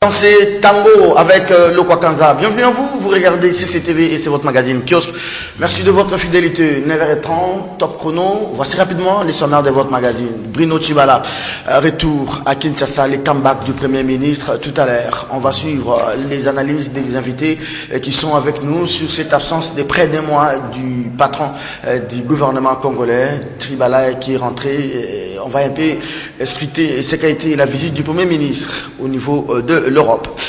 C'est Tango avec Lokwa Kanza. Bienvenue à vous, vous regardez CCTV et c'est votre magazine Kiosque. Merci de votre fidélité. 9h30, top chrono. Voici rapidement les sommaires de votre magazine. Bruno Tshibala, retour à Kinshasa, les comebacks du Premier ministre. Tout à l'heure, on va suivre les analyses des invités qui sont avec nous sur cette absence de près d'un mois du patron du gouvernement congolais, Tshibala, qui est rentré. On va un peu scruter ce qu'a été la visite du Premier ministre au niveau de l'Europe.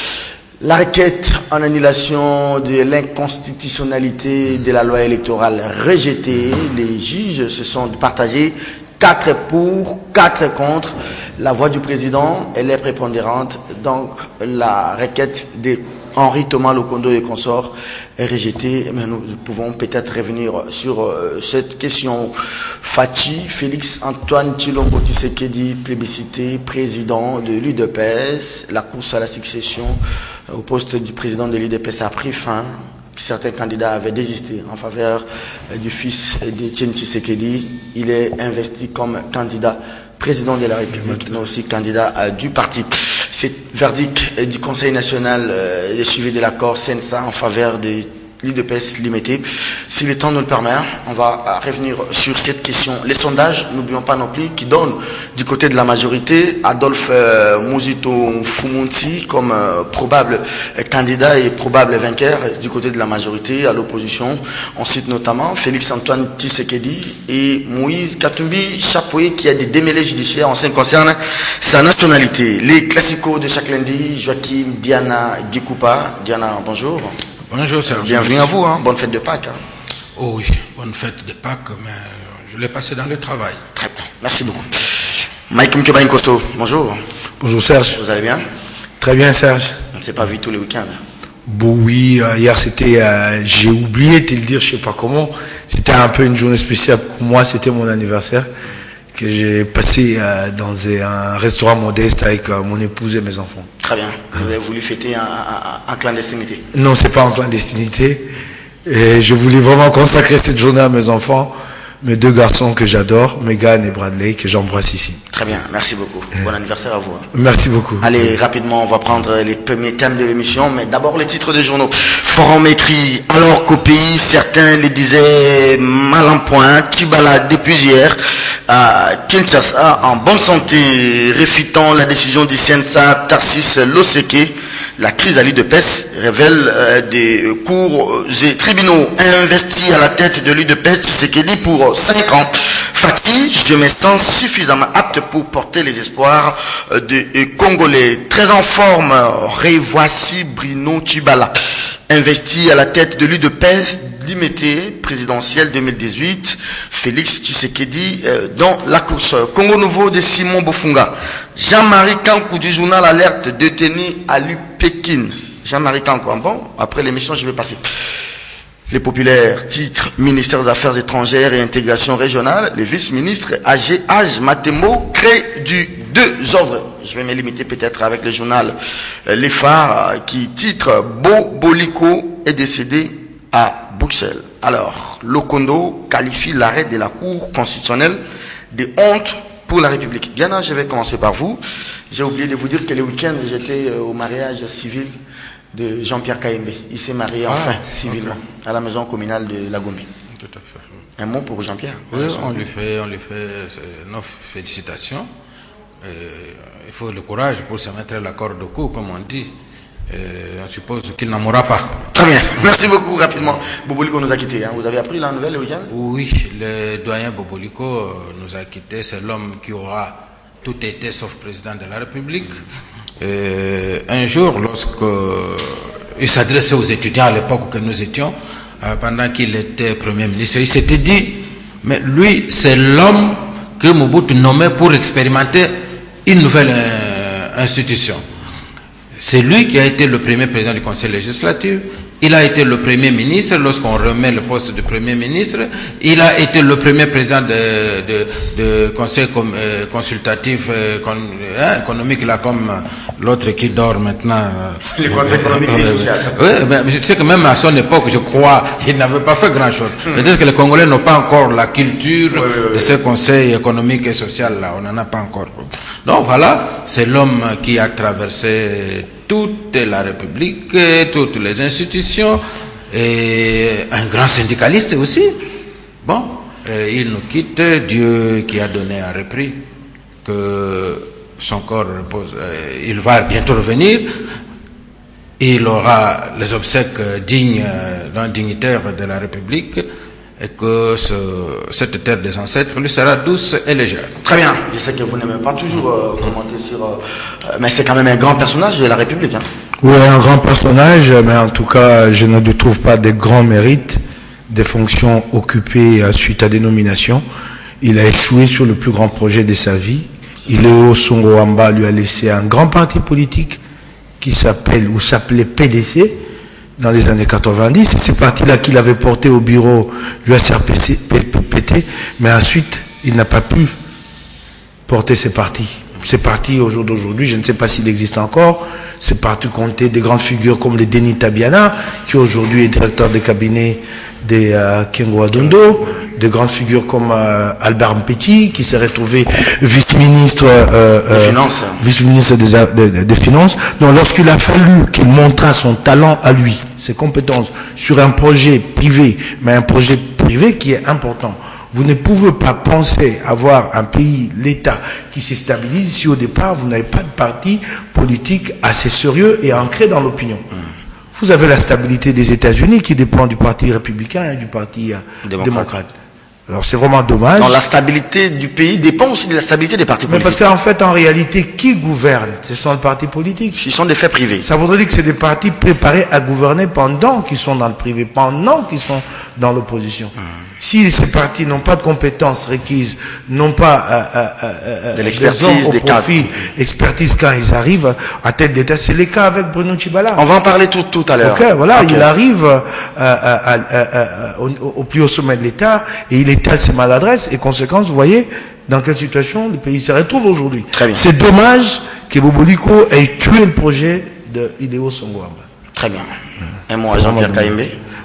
La requête en annulation de l'inconstitutionnalité de la loi électorale rejetée. Les juges se sont partagés 4 pour, 4 contre. La voix du président, elle est prépondérante. Donc la requête de Henri Thomas Lokondo et consorts est rejetée. Mais nous pouvons peut-être revenir sur cette question. Fachi, Félix Antoine Tshilombo Tshisekedi, plébiscité, président de l'UDPS. La course à la succession au poste du président de l'UDPS a pris fin. Certains candidats avaient désisté en faveur du fils de Tshisekedi. Il est investi comme candidat président de la République, mais aussi candidat du parti. C'est verdict du Conseil national de suivi de l'accord CNSA en faveur de l'UDPS limité. Si le temps nous le permet, on va revenir sur cette question. Les sondages, n'oublions pas non plus, qui donnent du côté de la majorité Adolphe Muzito Fumunti comme probable candidat et probable vainqueur du côté de la majorité. À l'opposition, on cite notamment Félix Antoine Tshisekedi et Moïse Katumbi Chapoué qui a des démêlés judiciaires en ce qui concerne sa nationalité. Les classicos de chaque lundi, Joachim Diana Gikupa. Diana, bonjour. Bonjour Serge. Bienvenue à vous, hein. Bonne fête de Pâques. Hein. Oh oui, bonne fête de Pâques, mais je l'ai passé dans le travail. Très bien, merci beaucoup. Mike Mkebain Kosto, bonjour. Bonjour Serge. Vous allez bien? Très bien Serge. On ne s'est pas vu tous les week-ends. Bon oui, hier c'était, j'ai oublié de te le dire, je sais pas comment, c'était un peu une journée spéciale pour moi, c'était mon anniversaire, que j'ai passé dans un restaurant modeste avec mon épouse et mes enfants. Très bien. Vous avez voulu fêter en clandestinité? Non, c'est pas en clandestinité. Et je voulais vraiment consacrer cette journée à mes enfants, mes 2 garçons que j'adore, Megan et Bradley, que j'embrasse ici. Très bien, merci beaucoup. Bon anniversaire à vous. Hein. Merci beaucoup. Allez, rapidement, on va prendre les premiers thèmes de l'émission, mais d'abord les titres des journaux. Forum écrit, alors qu'au pays, certains les disaient mal en point. Tshibala, depuis hier, à Kinshasa, en bonne santé, réfutant la décision du CNSA, Tarsis Loseke. La crise à l'UDPS révèle des cours et tribunaux investis à la tête de l'UDPS, Tshisekedi pour 5 ans. Fatih, je me sens suffisamment apte pour porter les espoirs des Congolais. Très en forme, revoici Bruno Tshibala, investi à la tête de l'UDPS limité présidentielle 2018. Félix Tshisekedi dans la course. Congo Nouveau de Simon Bofunga. Jean-Marie Kankou du journal Alerte détenu à l'UPEKIN. Jean-Marie Kankou, bon, après l'émission je vais passer. Les populaires, titre, ministère des Affaires étrangères et intégration régionale, le vice-ministre Agé Matembo crée du 2 ordres. Je vais me limiter peut-être avec le journal Les Phares qui titre Boliko est décédé à Bruxelles. Alors, Lokondo qualifie l'arrêt de la Cour constitutionnelle de honte pour la République. Diana, je vais commencer par vous. J'ai oublié de vous dire que le week-end, j'étais au mariage civil de Jean-Pierre Kaembe. Il s'est marié enfin civilement à la maison communale de la Gombe. Tout à fait. Un mot pour Jean-Pierre? Oui, on lui fait nos félicitations. Il faut le courage pour se mettre la corde au cou, comme on dit. On suppose qu'il n'en mourra pas. Très bien. Merci beaucoup. Rapidement, Boboliko nous a quittés. Hein. Vous avez appris la nouvelle le week-end? Oui, le doyen Boboliko nous a quittés. C'est l'homme qui aura tout été sauf président de la République. Un jour, lorsqu'il s'adressait aux étudiants à l'époque que nous étions, pendant qu'il était Premier ministre, il s'était dit, mais lui, c'est l'homme que Mobutu nommait pour expérimenter une nouvelle institution. C'est lui qui a été le premier président du Conseil législatif. Il a été le premier ministre lorsqu'on remet le poste de premier ministre. Il a été le premier président de conseil consultatif économique, là, comme l'autre qui dort maintenant. Le conseil économique et social. Oui, mais je sais que même à son époque, je crois, il n'avait pas fait grand-chose. Peut-être que les Congolais n'ont pas encore la culture de ce conseil économique et social là. On n'en a pas encore. Donc voilà, c'est l'homme qui a traversé toute la République, toutes les institutions, et un grand syndicaliste aussi. Bon, il nous quitte, Dieu qui a donné un repris, que son corps repose, il va bientôt revenir, il aura les obsèques dignes d'un dignitaire de la République, et que cette terre des ancêtres lui sera douce et légère. Très bien, je sais que vous n'aimez pas toujours commenter sur... mais c'est quand même un grand personnage de la République. Hein. Oui, un grand personnage, mais en tout cas, je ne trouve pas des grands mérites, des fonctions occupées suite à des nominations. Il a échoué sur le plus grand projet de sa vie. Iléo Songo-Wamba lui a laissé un grand parti politique qui s'appelle ou s'appelait PDC dans les années 90. C'est ce parti-là qu'il avait porté au bureau du SRPT, mais ensuite, il n'a pas pu porter ces partis. Ces partis, au jour d'aujourd'hui, je ne sais pas s'il existe encore. Ces partis comptaient des grandes figures comme les Denis Tabiana, qui aujourd'hui est directeur de cabinet des Kengo Adondo, de grandes figures comme Albert Mpeti, qui s'est retrouvé vice-ministre des Finances. Donc, lorsqu'il a fallu qu'il montre son talent à lui, ses compétences, sur un projet privé, mais un projet privé qui est important, vous ne pouvez pas penser avoir un pays, l'État, qui se stabilise si au départ, vous n'avez pas de parti politique assez sérieux et ancré dans l'opinion. Vous avez la stabilité des États-Unis qui dépend du Parti républicain et du Parti démocrate. Alors c'est vraiment dommage. Non, la stabilité du pays dépend aussi de la stabilité des partis politiques. Mais parce qu'en fait, en réalité, qui gouverne? Ce sont les partis politiques. Ils sont des faits privés. Ça voudrait dire que c'est des partis préparés à gouverner pendant qu'ils sont dans le privé, pendant qu'ils sont dans l'opposition. Si ces partis n'ont pas de compétences requises, n'ont pas de l'expertise, des cadres, expertise quand ils arrivent à tête d'État, c'est le cas avec Bruno Tshibala. On va en parler tout à l'heure. Okay, voilà, il arrive au plus haut sommet de l'État et il étale ses maladresses et conséquence, vous voyez dans quelle situation le pays se retrouve aujourd'hui. C'est dommage que Boboliko ait tué le projet de Iléo Songo-Wamba. Très bien. Un mot à Jean-Pierre Kaïmbe.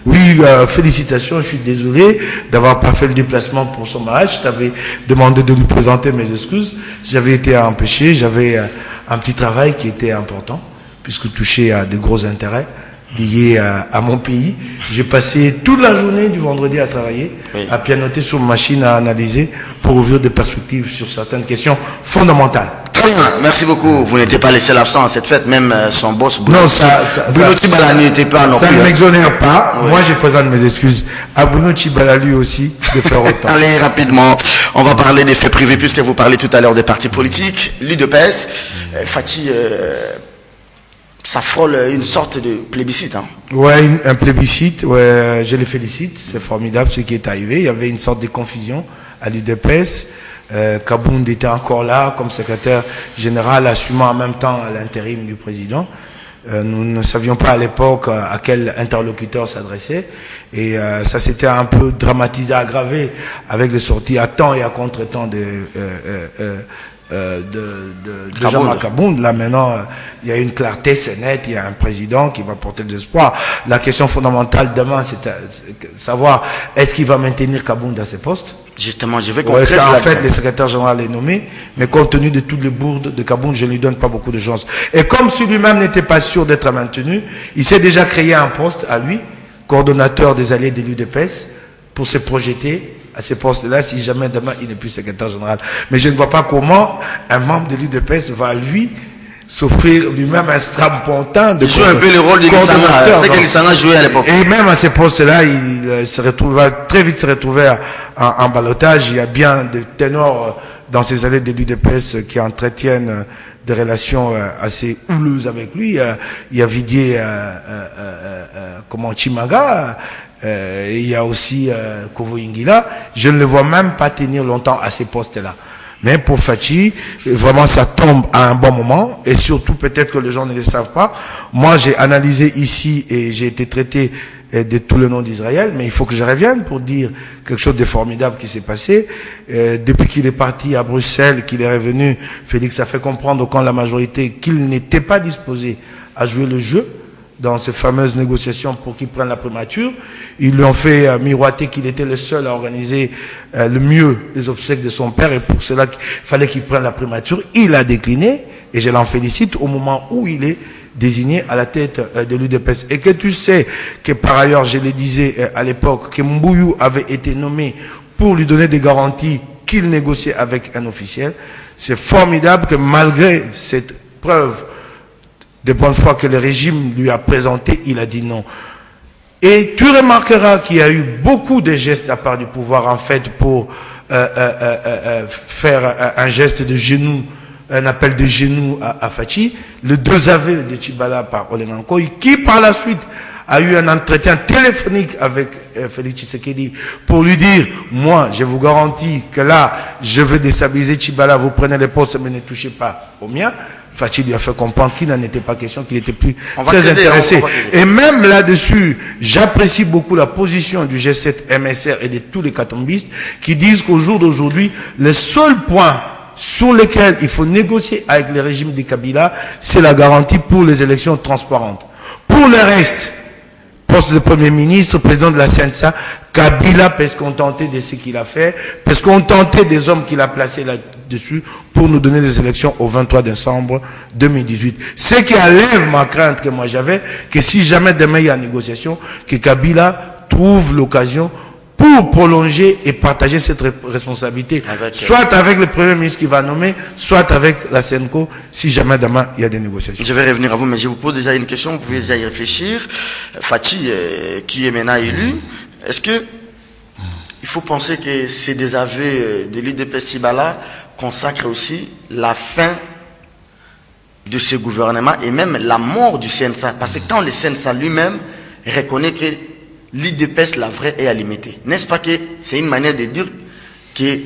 Oui, félicitations, je suis désolé d'avoir pas fait le déplacement pour son mariage. Je t'avais demandé de lui présenter mes excuses. J'avais été empêché, j'avais un petit travail qui était important, puisque touché à de gros intérêts liés à mon pays. J'ai passé toute la journée du vendredi à travailler, à pianoter sur ma machine à analyser pour ouvrir des perspectives sur certaines questions fondamentales. Très bien, merci beaucoup. Vous n'étiez pas laissé l'absent à cette fête, même son boss, Bruno Tshibala n'était pas non plus. Ça ne m'exonère pas. Oui. Moi, je présente mes excuses à Bruno Tshibala lui aussi de faire autant. Allez, rapidement, on va parler des faits privés puisque vous parlez tout à l'heure des partis politiques. L'UDPS, Fatih, ça frôle une sorte de plébiscite. Hein. Ouais, un plébiscite. Ouais, je les félicite. C'est formidable ce qui est arrivé. Il y avait une sorte de confusion à l'UDPS. Kabound était encore là comme secrétaire général, assumant en même temps l'intérim du président. Nous ne savions pas à l'époque à quel interlocuteur s'adresser et ça s'était un peu dramatisé, aggravé avec les sorties à temps et à contre-temps de Jean-Marc Kabound. Là maintenant, il y a une clarté, c'est net, il y a un président qui va porter de l'espoir. La question fondamentale demain, c'est savoir est-ce qu'il va maintenir Kabound à ses postes. Justement, je vais qu'on est-ce qu'en fait, le secrétaire général est nommé, mais compte tenu de toutes les bourdes de Kabound, je ne lui donne pas beaucoup de chance. Et comme si lui-même n'était pas sûr d'être maintenu, il s'est déjà créé un poste à lui, coordonnateur des alliés de l'UDPS, pour se projeter à ces postes-là, si jamais demain il n'est plus secrétaire général. Mais je ne vois pas comment un membre de l'UDPS va lui s'offrir lui-même un strapontin de joue un peu le rôle de Lissanga. C'est que Lissanga jouait à l'époque. Et même à ces postes-là, il va très vite se retrouver en ballottage. Il y a bien des ténors dans ces allées de l'UDPS qui entretiennent des relations assez houleuses avec lui. Il y a Vidier Chimaga. Il y a aussi Kovo Ingila. Je ne le vois même pas tenir longtemps à ces postes-là. Mais pour Fatih, vraiment ça tombe à un bon moment et surtout peut-être que les gens ne le savent pas. Moi j'ai analysé ici et j'ai été traité de tout le nom d'Israël, mais il faut que je revienne pour dire quelque chose de formidable qui s'est passé. Depuis qu'il est parti à Bruxelles, qu'il est revenu, Félix a fait comprendre au camp de la majorité qu'il n'était pas disposé à jouer le jeu dans ces fameuses négociations pour qu'il prenne la primature. Ils lui ont fait miroiter qu'il était le seul à organiser le mieux les obsèques de son père et pour cela qu'il fallait qu'il prenne la primature. Il a décliné et je l'en félicite au moment où il est désigné à la tête de l'UDPS. Et que tu sais que par ailleurs, je le disais à l'époque, que Mbouyou avait été nommé pour lui donner des garanties qu'il négociait avec un officiel. C'est formidable que malgré cette preuve de bonne foi que le régime lui a présentée, il a dit non. Et tu remarqueras qu'il y a eu beaucoup de gestes à part du pouvoir, en fait, pour faire un geste de genou, un appel de genou à Fachi, le 2 avril de Tchibala par Olengankoy, qui par la suite a eu un entretien téléphonique avec Félix Tshisekedi pour lui dire, moi, je vous garantis que là, je vais déstabiliser Tchibala, vous prenez les postes, mais ne touchez pas au mien. Fachi lui a fait comprendre qu'il n'en était pas question, qu'il était plus très intéressé. Et même là-dessus, j'apprécie beaucoup la position du G7 MSR et de tous les catombistes qui disent qu'au jour d'aujourd'hui, le seul point sur lequel il faut négocier avec le régime de Kabila, c'est la garantie pour les élections transparentes. Pour le reste, poste de Premier ministre, président de la CNSA, Kabila peut se contenter de ce qu'il a fait, peut se contenter des hommes qu'il a placés là-dessus pour nous donner des élections au 23 décembre 2018. Ce qui enlève ma crainte que moi j'avais, que si jamais demain il y a négociation, que Kabila trouve l'occasion pour prolonger et partager cette responsabilité, soit avec le Premier ministre qui va nommer, soit avec la SENCO, si jamais demain il y a des négociations. Je vais revenir à vous, mais je vous pose déjà une question, vous pouvez déjà y réfléchir. Fachi, qui est maintenant élu, est-ce que il faut penser que ces désaveux de l'UDPS Tchibala consacrent aussi la fin de ce gouvernement et même la mort du CNSA? Parce que quand le CNSA lui-même reconnaît que l'UDPS, la vraie, est à limiter. N'est-ce pas que c'est une manière de dire que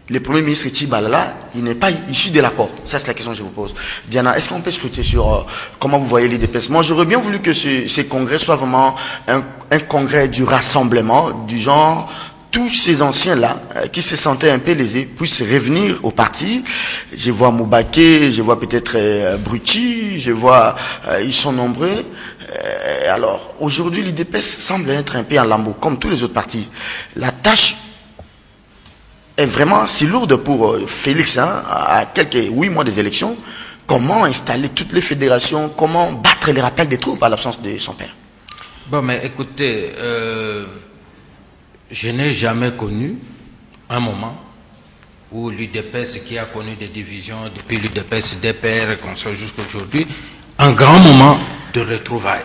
le Premier ministre Tchibala, il n'est pas issu de l'accord? Ça, c'est la question que je vous pose. Diana, est-ce qu'on peut scruter sur comment vous voyez l'UDPS? Moi, j'aurais bien voulu que ce congrès soit vraiment un congrès du rassemblement, du genre, tous ces anciens-là, qui se sentaient un peu lésés, puissent revenir au parti. Je vois Moubaké, je vois peut-être Brutti, je vois, ils sont nombreux. Alors, aujourd'hui, l'UDPS semble être un peu en lambeaux, comme tous les autres partis. La tâche est vraiment si lourde pour Félix, hein, à quelques 8 mois des élections. Comment installer toutes les fédérations, comment battre les rappels des troupes à l'absence de son père? Bon, mais écoutez, je n'ai jamais connu un moment où l'UDPS, qui a connu des divisions depuis l'UDPS, DPR, qu'on soit jusqu'à aujourd'hui, un grand moment de retrouvailles.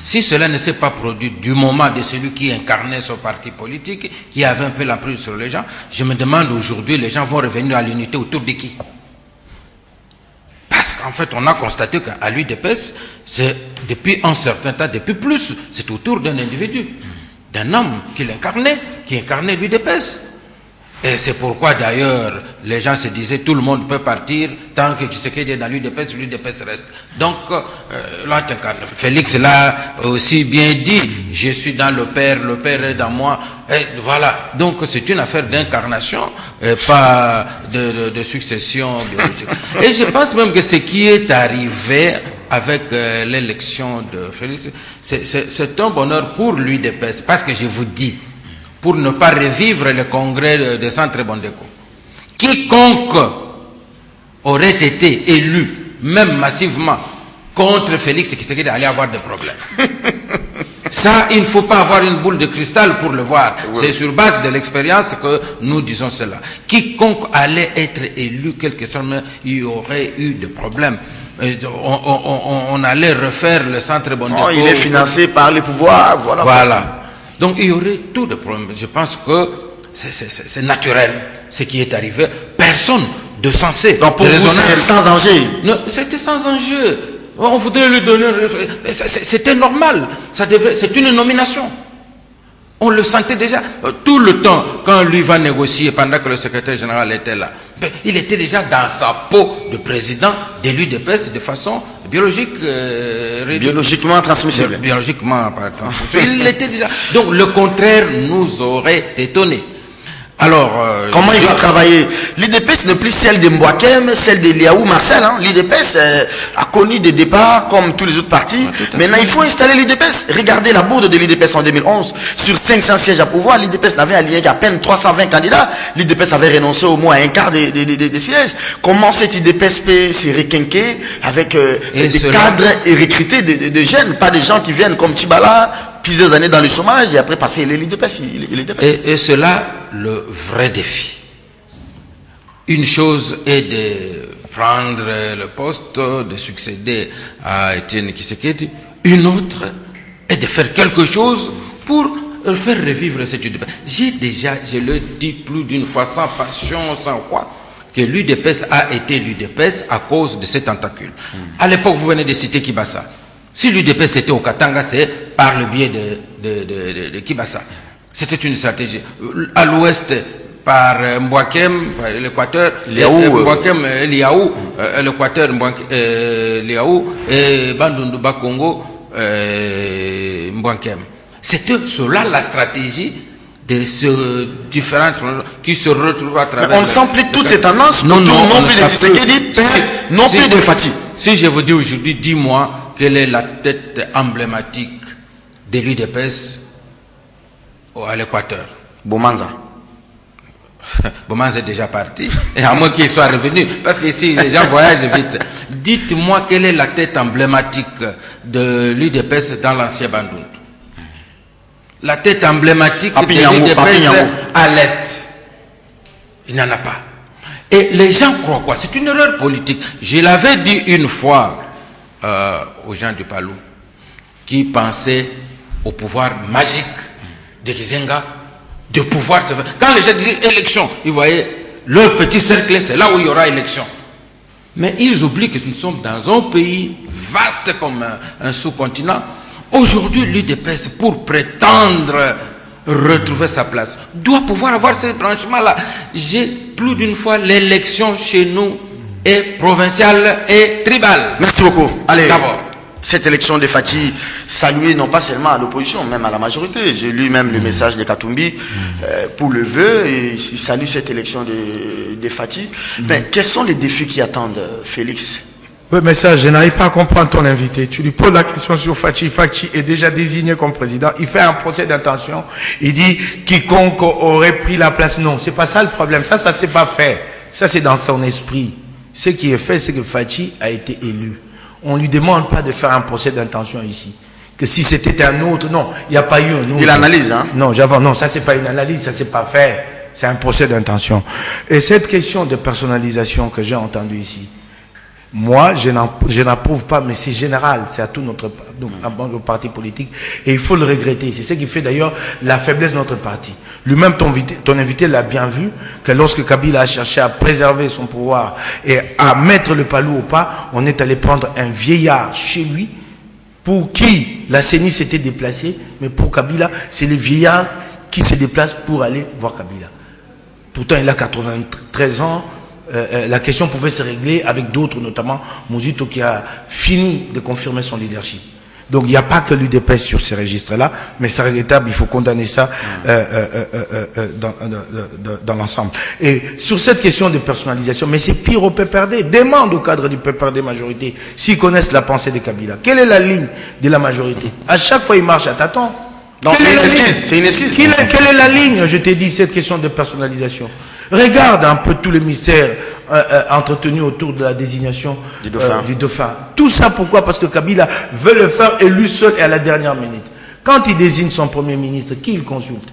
Si cela ne s'est pas produit du moment de celui qui incarnait son parti politique, qui avait un peu la prise sur les gens, je me demande aujourd'hui, les gens vont revenir à l'unité autour de qui? Parce qu'en fait, on a constaté qu'à l'UDPS, c'est depuis un certain temps, depuis plus, c'est autour d'un individu, d'un homme qui incarnait l'UDPS. Et c'est pourquoi d'ailleurs les gens se disaient tout le monde peut partir tant que Tshisekedi est dans l'UDPS reste. Donc là, Félix l'a aussi bien dit, je suis dans le Père est dans moi. Et voilà, donc c'est une affaire d'incarnation, pas de succession biologique. Et je pense même que ce qui est arrivé avec l'élection de Félix, c'est un bonheur pour l'UDPS, parce que je vous dis, pour ne pas revivre le congrès de Centre Bondeko, quiconque aurait été élu, même massivement, contre Félix Tshisekedi allait avoir des problèmes. Ça, il ne faut pas avoir une boule de cristal pour le voir. Oui. C'est sur base de l'expérience que nous disons cela. Quiconque allait être élu, quelque chose, il y aurait eu des problèmes. On allait refaire le Centre Bondeko. Oh, il est financé par les pouvoirs, voilà. Donc il y aurait tout de problèmes. Je pense que c'est naturel ce qui est arrivé. Personne de sensé. Donc pour vous, c'était sans enjeu? Non, c'était sans enjeu. On voudrait lui donner... C'était normal. C'est une nomination. On le sentait déjà. Tout le temps, quand lui va négocier, pendant que le secrétaire général était là, il était déjà dans sa peau de président de l'UDPS de façon biologique. Biologiquement transmissible. Biologiquement transmissible. Il était déjà. Donc le contraire nous aurait étonné. Alors, comment il va travailler? L'IDPS n'est plus celle de Mbouakem, celle de Liaou Marcel. Hein. L'IDPS a connu des départs comme tous les autres partis. Maintenant, il faut installer l'IDPS. Regardez la bourde de l'IDPS en 2011. Sur 500 sièges à pouvoir, l'IDPS n'avait allié qu'à peine 320 candidats. L'IDPS avait renoncé au moins à un quart des sièges. Comment cette IDPS peut se requinquer avec des cadres et recruter des jeunes, pas des gens qui viennent comme Tchibala, plusieurs années dans le chômage et après passer l'IDPS. Et cela, le vrai défi. Une chose est de prendre le poste, de succéder à Étienne Tshisekedi. Une autre est de faire quelque chose pour faire revivre cette UDPS. Je le dis plus d'une fois, sans passion, sans quoi, que l'UDPS a été l'UDPS à cause de ces tentacules. À l'époque, vous venez de citer Kibasa. Si l'UDPS était au Katanga, c'est par le biais de Kibasa. C'était une stratégie. À l'ouest, par Mbouakem, l'Équateur, Mbouakem, Liaou, l'Équateur, Liaou, et Bandundu Bakongo, Mbouakem. C'était cela la stratégie de ce différentes qui se retrouvent à travers. Mais on ne sent plus toutes ces tendances, non plus de Tshisekedi, non plus de Fati. Si je vous dis aujourd'hui, dis-moi quelle est la tête emblématique de l'UDPS à l'Équateur. Bomanza. Bomanza est déjà parti, et à moins qu'il soit revenu, parce que ici les gens voyagent vite. Dites-moi quelle est la tête emblématique de l'UDPS dans l'ancien Bandundu. La tête emblématique de l'UDPS à l'Est. Il n'y en a pas. Et les gens croient quoi? C'est une erreur politique. Je l'avais dit une fois aux gens du Palou qui pensaient au pouvoir magique de Kizenga, de pouvoir se faire. Quand les gens disaient élection, ils voyaient leur petit cercle, c'est là où il y aura élection. Mais ils oublient que nous sommes dans un pays vaste comme un sous-continent. Aujourd'hui, l'UDPS, pour prétendre retrouver sa place, doit pouvoir avoir ce branchement-là. J'ai plus d'une fois, l'élection chez nous est provinciale et tribale. Merci beaucoup. Allez, d'abord. Cette élection de Fati, saluée non pas seulement à l'opposition, même à la majorité. J'ai lu même le message de Katumbi pour le vœu et il salue cette élection de Fati. Mais quels sont les défis qui attendent Félix? Oui, mais ça, je n'arrive pas à comprendre ton invité. Tu lui poses la question sur Fati. Fati est déjà désigné comme président. Il fait un procès d'intention. Il dit quiconque aurait pris la place. Non, c'est pas ça le problème. Ça s'est pas fait. Ça, c'est dans son esprit. Ce qui est fait, c'est que Fati a été élu. On ne lui demande pas de faire un procès d'intention ici. Que si c'était un autre, non, il n'y a pas eu un autre. Il analyse, hein? Non, non, ça c'est pas une analyse, ça c'est pas fait. C'est un procès d'intention. Et cette question de personnalisation que j'ai entendue ici, moi, je n'approuve pas, mais c'est général, c'est à tout notre parti politique, et il faut le regretter. C'est ce qui fait d'ailleurs la faiblesse de notre parti. Lui-même, ton invité l'a bien vu, que lorsque Kabila a cherché à préserver son pouvoir et à mettre le Palou au pas, on est allé prendre un vieillard chez lui, pour qui la CENI s'était déplacée, mais pour Kabila, c'est les vieillards qui se déplacent pour aller voir Kabila. Pourtant, il a 93 ans, la question pouvait se régler avec d'autres, notamment Mouzito qui a fini de confirmer son leadership. Donc il n'y a pas que l'UDPS sur ces registres-là, mais c'est regrettable, il faut condamner ça dans l'ensemble. Et sur cette question de personnalisation, mais c'est pire au PPRD, demande au cadre du PPRD majorité s'ils connaissent la pensée de Kabila. Quelle est la ligne de la majorité? À chaque fois, ils marchent à tâtons. C'est une excuse. Quelle est la ligne, je t'ai dit, cette question de personnalisation? Regarde un peu tous les mystères entretenus autour de la désignation du dauphin. Tout ça pourquoi? Parce que Kabila veut le faire et lui seul est à la dernière minute. Quand il désigne son premier ministre, qui il consulte?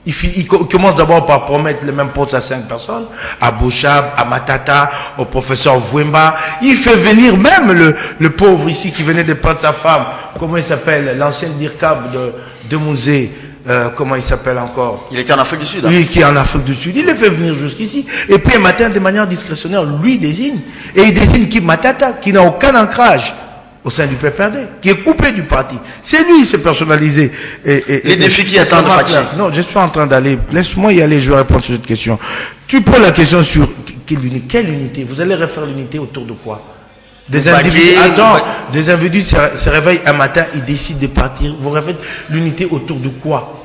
Il commence d'abord par promettre le même poste à 5 personnes, à Bouchab, à Matata, au professeur Vouemba. Il fait venir même le pauvre ici qui venait de prendre sa femme, comment il s'appelle, l'ancien DIRCAB de Mouzé. Comment il s'appelle encore? Il était en Afrique du Sud. Oui, qui est en Afrique du Sud. Il le fait venir jusqu'ici. Et puis un matin, de manière discrétionnaire, lui désigne. Et il désigne qui? Matata, qui n'a aucun ancrage au sein du PPRD, qui est coupé du parti. C'est lui, c'est personnalisé. Les défis qui attendent Fati. Non, je suis en train d'aller. Laisse-moi y aller, je vais répondre sur cette question. Tu poses la question sur quelle unité? Vous allez refaire l'unité autour de quoi? Des individus, des individus se réveillent un matin, ils décident de partir. Vous refaites l'unité autour de quoi?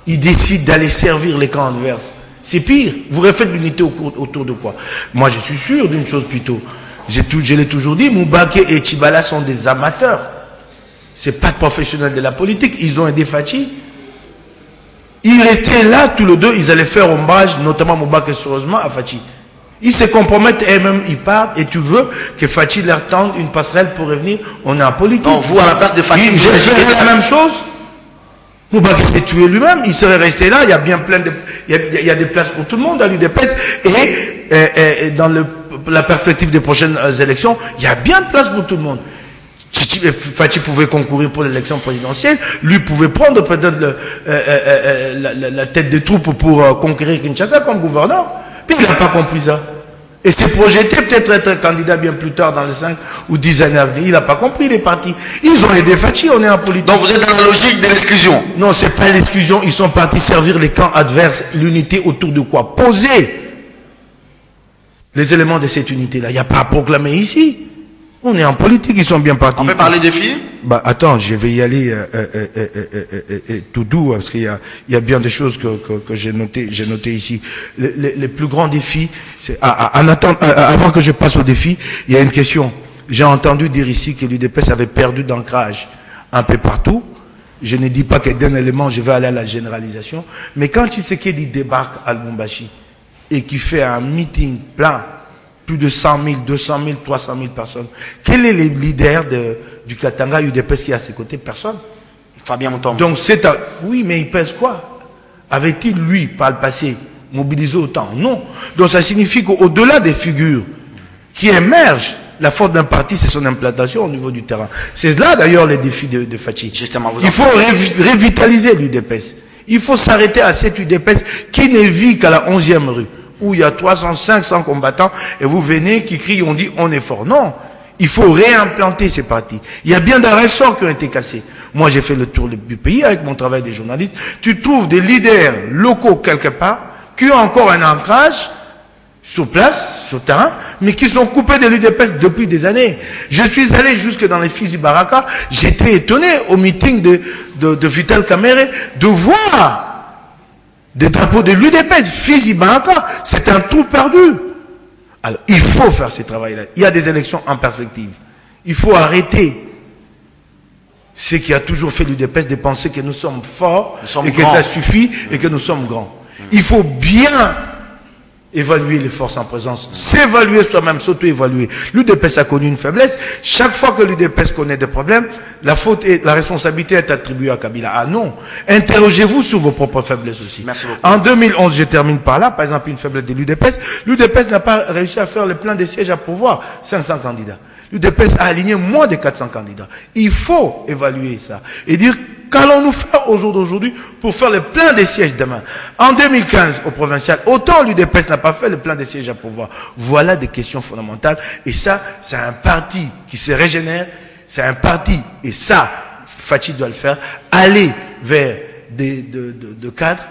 Ils décident d'aller servir les camps adverses. C'est pire. Vous refaites l'unité autour de quoi? Moi, je suis sûr d'une chose plutôt. Je l'ai toujours dit, Moubaké et Tchibala sont des amateurs. C'est pas de professionnels de la politique. Ils ont aidé Fachi. Ils restaient là, tous les deux, ils allaient faire hommage, notamment Moubaké sérieusement, à Fachi. Ils se compromettent et même ils partent, et tu veux que Fachi leur tende une passerelle pour revenir, on est en politique. Non, vous, à la place de Fachi, je ferais la même chose. Moubaké s'est tué lui-même, il serait resté là, il y a bien plein de... Il y a des places pour tout le monde à l'UDPS, et dans la perspective des prochaines élections, il y a bien de place pour tout le monde. Fachi pouvait concourir pour l'élection présidentielle, lui pouvait prendre peut-être la tête des troupes pour conquérir Kinshasa comme gouverneur. Puis il n'a pas compris ça. Et s'est projeté peut-être être candidat bien plus tard dans les 5 ou 10 années à venir. Il n'a pas compris les partis. Ils ont aidé Fachi, on est en politique. Donc vous êtes dans la logique de l'exclusion? Non, c'est pas l'exclusion. Ils sont partis servir les camps adverses. L'unité autour de quoi? Poser les éléments de cette unité-là. Il n'y a pas à proclamer ici. On est en politique, ils sont bien partis. On peut parler des filles? Bah attends, je vais y aller tout doux, parce qu'il y a bien des choses que j'ai notées ici. Les plus grands défis, c'est avant que je passe au défi, il y a une question. J'ai entendu dire ici que l'UDPS avait perdu d'ancrage un peu partout. Je ne dis pas que d'un élément, je vais aller à la généralisation. Mais quand Tshisekedi débarque à Lubumbashi et qui fait un meeting plein, plus de 100 000, 200 000, 300 000 personnes. Quel est le leader du Katanga UDPS qui est à ses côtés? Personne. Fabien Moutombo. Donc oui, mais il pèse quoi? Avait-il, lui, par le passé, mobilisé autant? Non. Donc ça signifie qu'au-delà des figures qui émergent, la force d'un parti, c'est son implantation au niveau du terrain. C'est là d'ailleurs les défis de Fachi. Justement, il faut revitaliser l'UDPS. Il faut s'arrêter à cette UDPS qui ne vit qu'à la 11e rue, où il y a 300, 500 combattants, et vous venez qui crient, on dit on est fort. Non, il faut réimplanter ces partis. Il y a bien des ressorts qui ont été cassés. Moi, j'ai fait le tour du pays avec mon travail des journalistes. Tu trouves des leaders locaux quelque part qui ont encore un ancrage sur place, sur terrain, mais qui sont coupés de l'UDPS depuis des années. Je suis allé jusque dans les Fizi Baraka. J'étais étonné au meeting de Vital Kamerhe de voir des drapeaux de l'UDPS, Fizi Baraka. C'est un trou perdu. Alors, il faut faire ce travail-là. Il y a des élections en perspective. Il faut arrêter ce qui a toujours fait l'UDPS de penser que nous sommes forts et que ça suffit et que nous sommes grands. Il faut bien évaluer les forces en présence, s'évaluer soi-même, s'auto-évaluer. L'UDPS a connu une faiblesse. Chaque fois que l'UDPS connaît des problèmes, la responsabilité est attribuée à Kabila. Ah non, interrogez-vous sur vos propres faiblesses aussi. Merci beaucoup. En 2011, je termine par là, par exemple une faiblesse de l'UDPS. L'UDPS n'a pas réussi à faire le plein des sièges à pourvoir, 500 candidats. L'UDPS a aligné moins de 400 candidats. Il faut évaluer ça et dire qu'allons-nous faire au jour d'aujourd'hui pour faire le plein des sièges demain. En 2015, au provincial, autant l'UDPS n'a pas fait le plein des sièges à pourvoir. Voilà des questions fondamentales. Et ça, c'est un parti qui se régénère. C'est un parti, et ça, Fachi doit le faire, aller vers de cadres,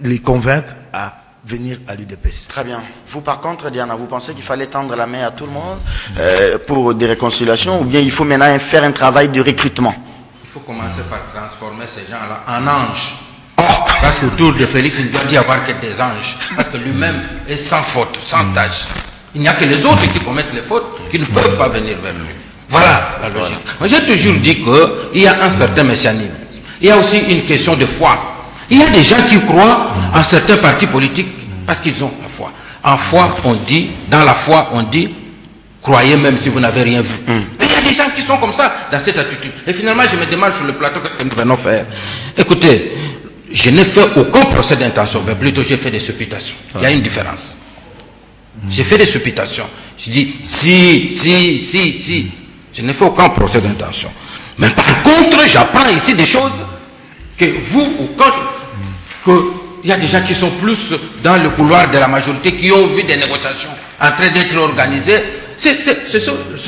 les convaincre à venir à l'UDPS. Très bien. Vous, par contre, Diana, vous pensez qu'il fallait tendre la main à tout le monde pour des réconciliations, ou bien il faut maintenant faire un travail de recrutement? Il faut commencer par transformer ces gens-là en anges. Parce qu'autour de Félix, il ne doit y avoir que des anges. Parce que lui-même est sans faute, sans tâche. Il n'y a que les autres qui commettent les fautes, qui ne peuvent pas venir vers lui. Voilà la logique. Moi, j'ai toujours dit qu'il y a un certain messianisme. Il y a aussi une question de foi. Il y a des gens qui croient en certains partis politiques parce qu'ils ont la foi. En foi, on dit, dans la foi, on dit, croyez même si vous n'avez rien vu. Mais il y a des gens qui sont comme ça, dans cette attitude. Et finalement, je me demande sur le plateau que nous venons faire. Écoutez, je n'ai fait aucun procès d'intention, mais plutôt j'ai fait des supputations. Il y a une différence. J'ai fait des supputations. Je dis, si. Je n'ai fait aucun procès d'intention. Mais par contre, j'apprends ici des choses que vous, ou quand il y a des gens qui sont plus dans le couloir de la majorité, qui ont vu des négociations en train d'être organisées. C'est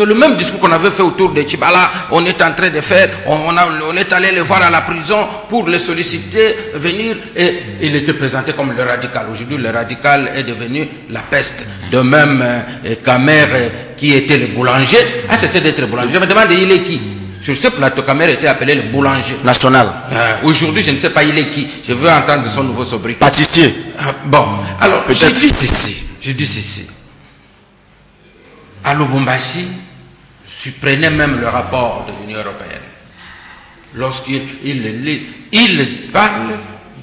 le même discours qu'on avait fait autour de Tchibala. On est en train de faire, on est allé le voir à la prison pour le solliciter, venir, et il était présenté comme le radical. Aujourd'hui, le radical est devenu la peste. De même, Kamer, qui était le boulanger, a cessé d'être boulanger. Je me demande, il est qui? Sur ce plateau, Kamer était appelé le boulanger. National. Aujourd'hui, je ne sais pas il est qui. Je veux entendre son nouveau sobriquet. Pâtissier. Bon, alors, je dis ceci. À Lubumbashi, surprenait même le rapport de l'Union européenne. Lorsqu'il parle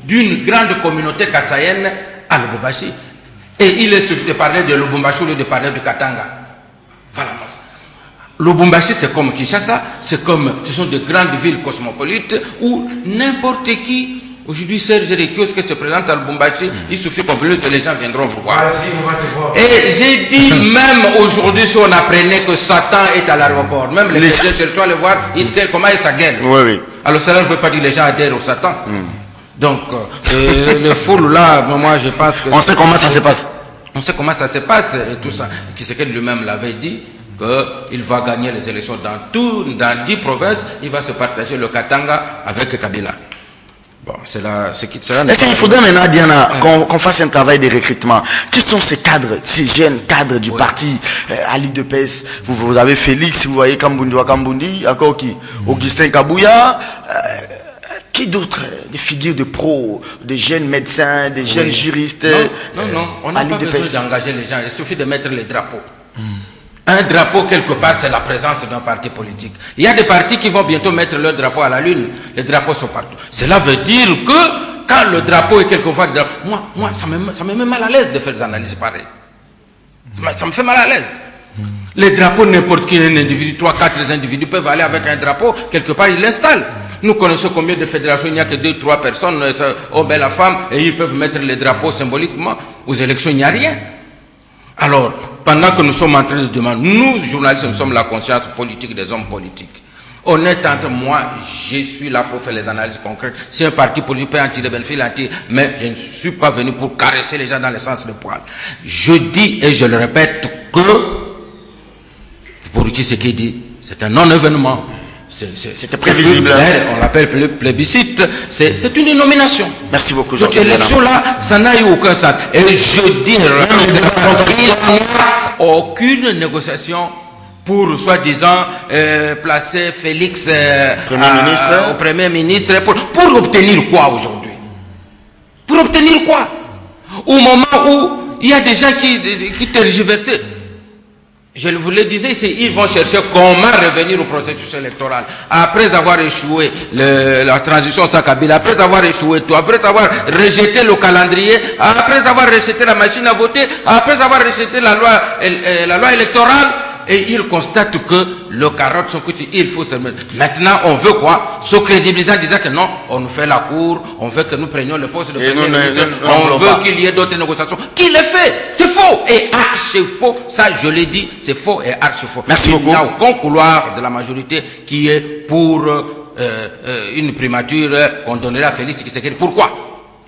d'une grande communauté kassaïenne à Lubumbashi. Et il est suffit de parler de Lubumbashi au lieu de parler de Katanga. Voilà. Lubumbashi, c'est comme Kinshasa, ce sont de grandes villes cosmopolites où n'importe qui, aujourd'hui, Serge de kiosques se présente à Lubumbashi, il suffit qu'on veut que les gens viendront vous voir. Et j'ai dit, même aujourd'hui, si on apprenait que Satan est à l'aéroport, même les gens cherchent à le voir, comment est sa gueule. Oui. Alors cela ne veut pas dire que les gens adhèrent au Satan. Donc, le foule là, moi je pense que... On sait comment ça se passe. On sait comment ça se passe et tout ça. Tshisekedi lui-même l'avait dit, qu'il va gagner les élections dans 10 provinces, il va se partager le Katanga avec Kabila. Bon, c'est là ce qui sera... Est-ce qu'il faudrait maintenant, Diana, qu'on fasse un travail de recrutement? Qui sont ces cadres, ces jeunes cadres du parti à l'UDPS? Vous avez Félix, vous voyez Kambundi, encore qui? Augustin Kabouya, qui d'autres? Des figures de pros, des jeunes médecins, des jeunes juristes? Non, on n'a pas besoin d'engager les gens, il suffit de mettre les drapeaux. Un drapeau, quelque part, c'est la présence d'un parti politique. Il y a des partis qui vont bientôt mettre leur drapeau à la lune. Les drapeaux sont partout. Cela veut dire que quand le drapeau est quelquefois... Moi, ça me met mal à l'aise de faire des analyses pareilles. Ça me fait mal à l'aise. Les drapeaux, n'importe qui, un individu, 3, 4 individus peuvent aller avec un drapeau, quelque part, ils l'installent. Nous connaissons combien de fédérations, il n'y a que 2, 3 personnes, hommes et la femme, et ils peuvent mettre les drapeaux symboliquement. Aux élections, il n'y a rien. Alors, pendant que nous sommes en train de demander, nous, journalistes, nous sommes la conscience politique des hommes politiques. On est entre moi, je suis là pour faire les analyses concrètes. Si un parti politique peut en tirer bénéfice, mais je ne suis pas venu pour caresser les gens dans le sens de poil. Je dis et je le répète que, pour Tshisekedi, c'est un non-événement. C'était prévisible. On l'appelle plébiscite. C'est une nomination. Merci beaucoup. Cette élection-là, ça n'a eu aucun sens. Et je dis, il n'y a aucune négociation pour, soi-disant, placer Félix au Premier ministre. Pour obtenir quoi aujourd'hui? Pour obtenir quoi? Au moment où il y a des gens qui tergiversaient. Je vous le disais, ils vont chercher comment revenir au processus électoral. Après avoir échoué la transition sans Kabila, après avoir échoué tout, après avoir rejeté le calendrier, après avoir rejeté la machine à voter, après avoir rejeté la loi électorale, et ils constatent que le carotte sont coûteux, il faut se mettre. Maintenant, on veut quoi? Se crédibiliser en disant que non, on nous fait la cour, on veut que nous prenions le poste de premier ministre, on veut qu'il y ait d'autres négociations. Qui les fait? C'est faux et archi faux. Ça, je l'ai dit, c'est faux et archi faux. Merci beaucoup. Il n'y a aucun couloir de la majorité qui est pour une primature qu'on donnerait à Félix Tshisekedi. Pourquoi?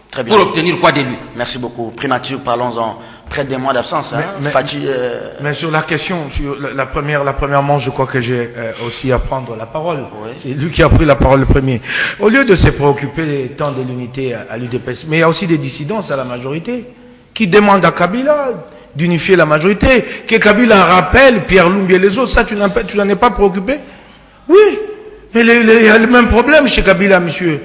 Très bien. Pour obtenir quoi de lui? Merci beaucoup. Primature, parlons-en. Près des mois d'absence. Mais sur la question, sur la première manche, je crois que j'ai aussi à prendre la parole. Oui. C'est lui qui a pris la parole le premier. Au lieu de se préoccuper tant de l'unité à l'UDPS, mais il y a aussi des dissidences à la majorité qui demandent à Kabila d'unifier la majorité, que Kabila rappelle Pierre Lumbi et les autres. Ça, tu n'en es pas préoccupé? Oui, mais il y a le même problème chez Kabila, monsieur.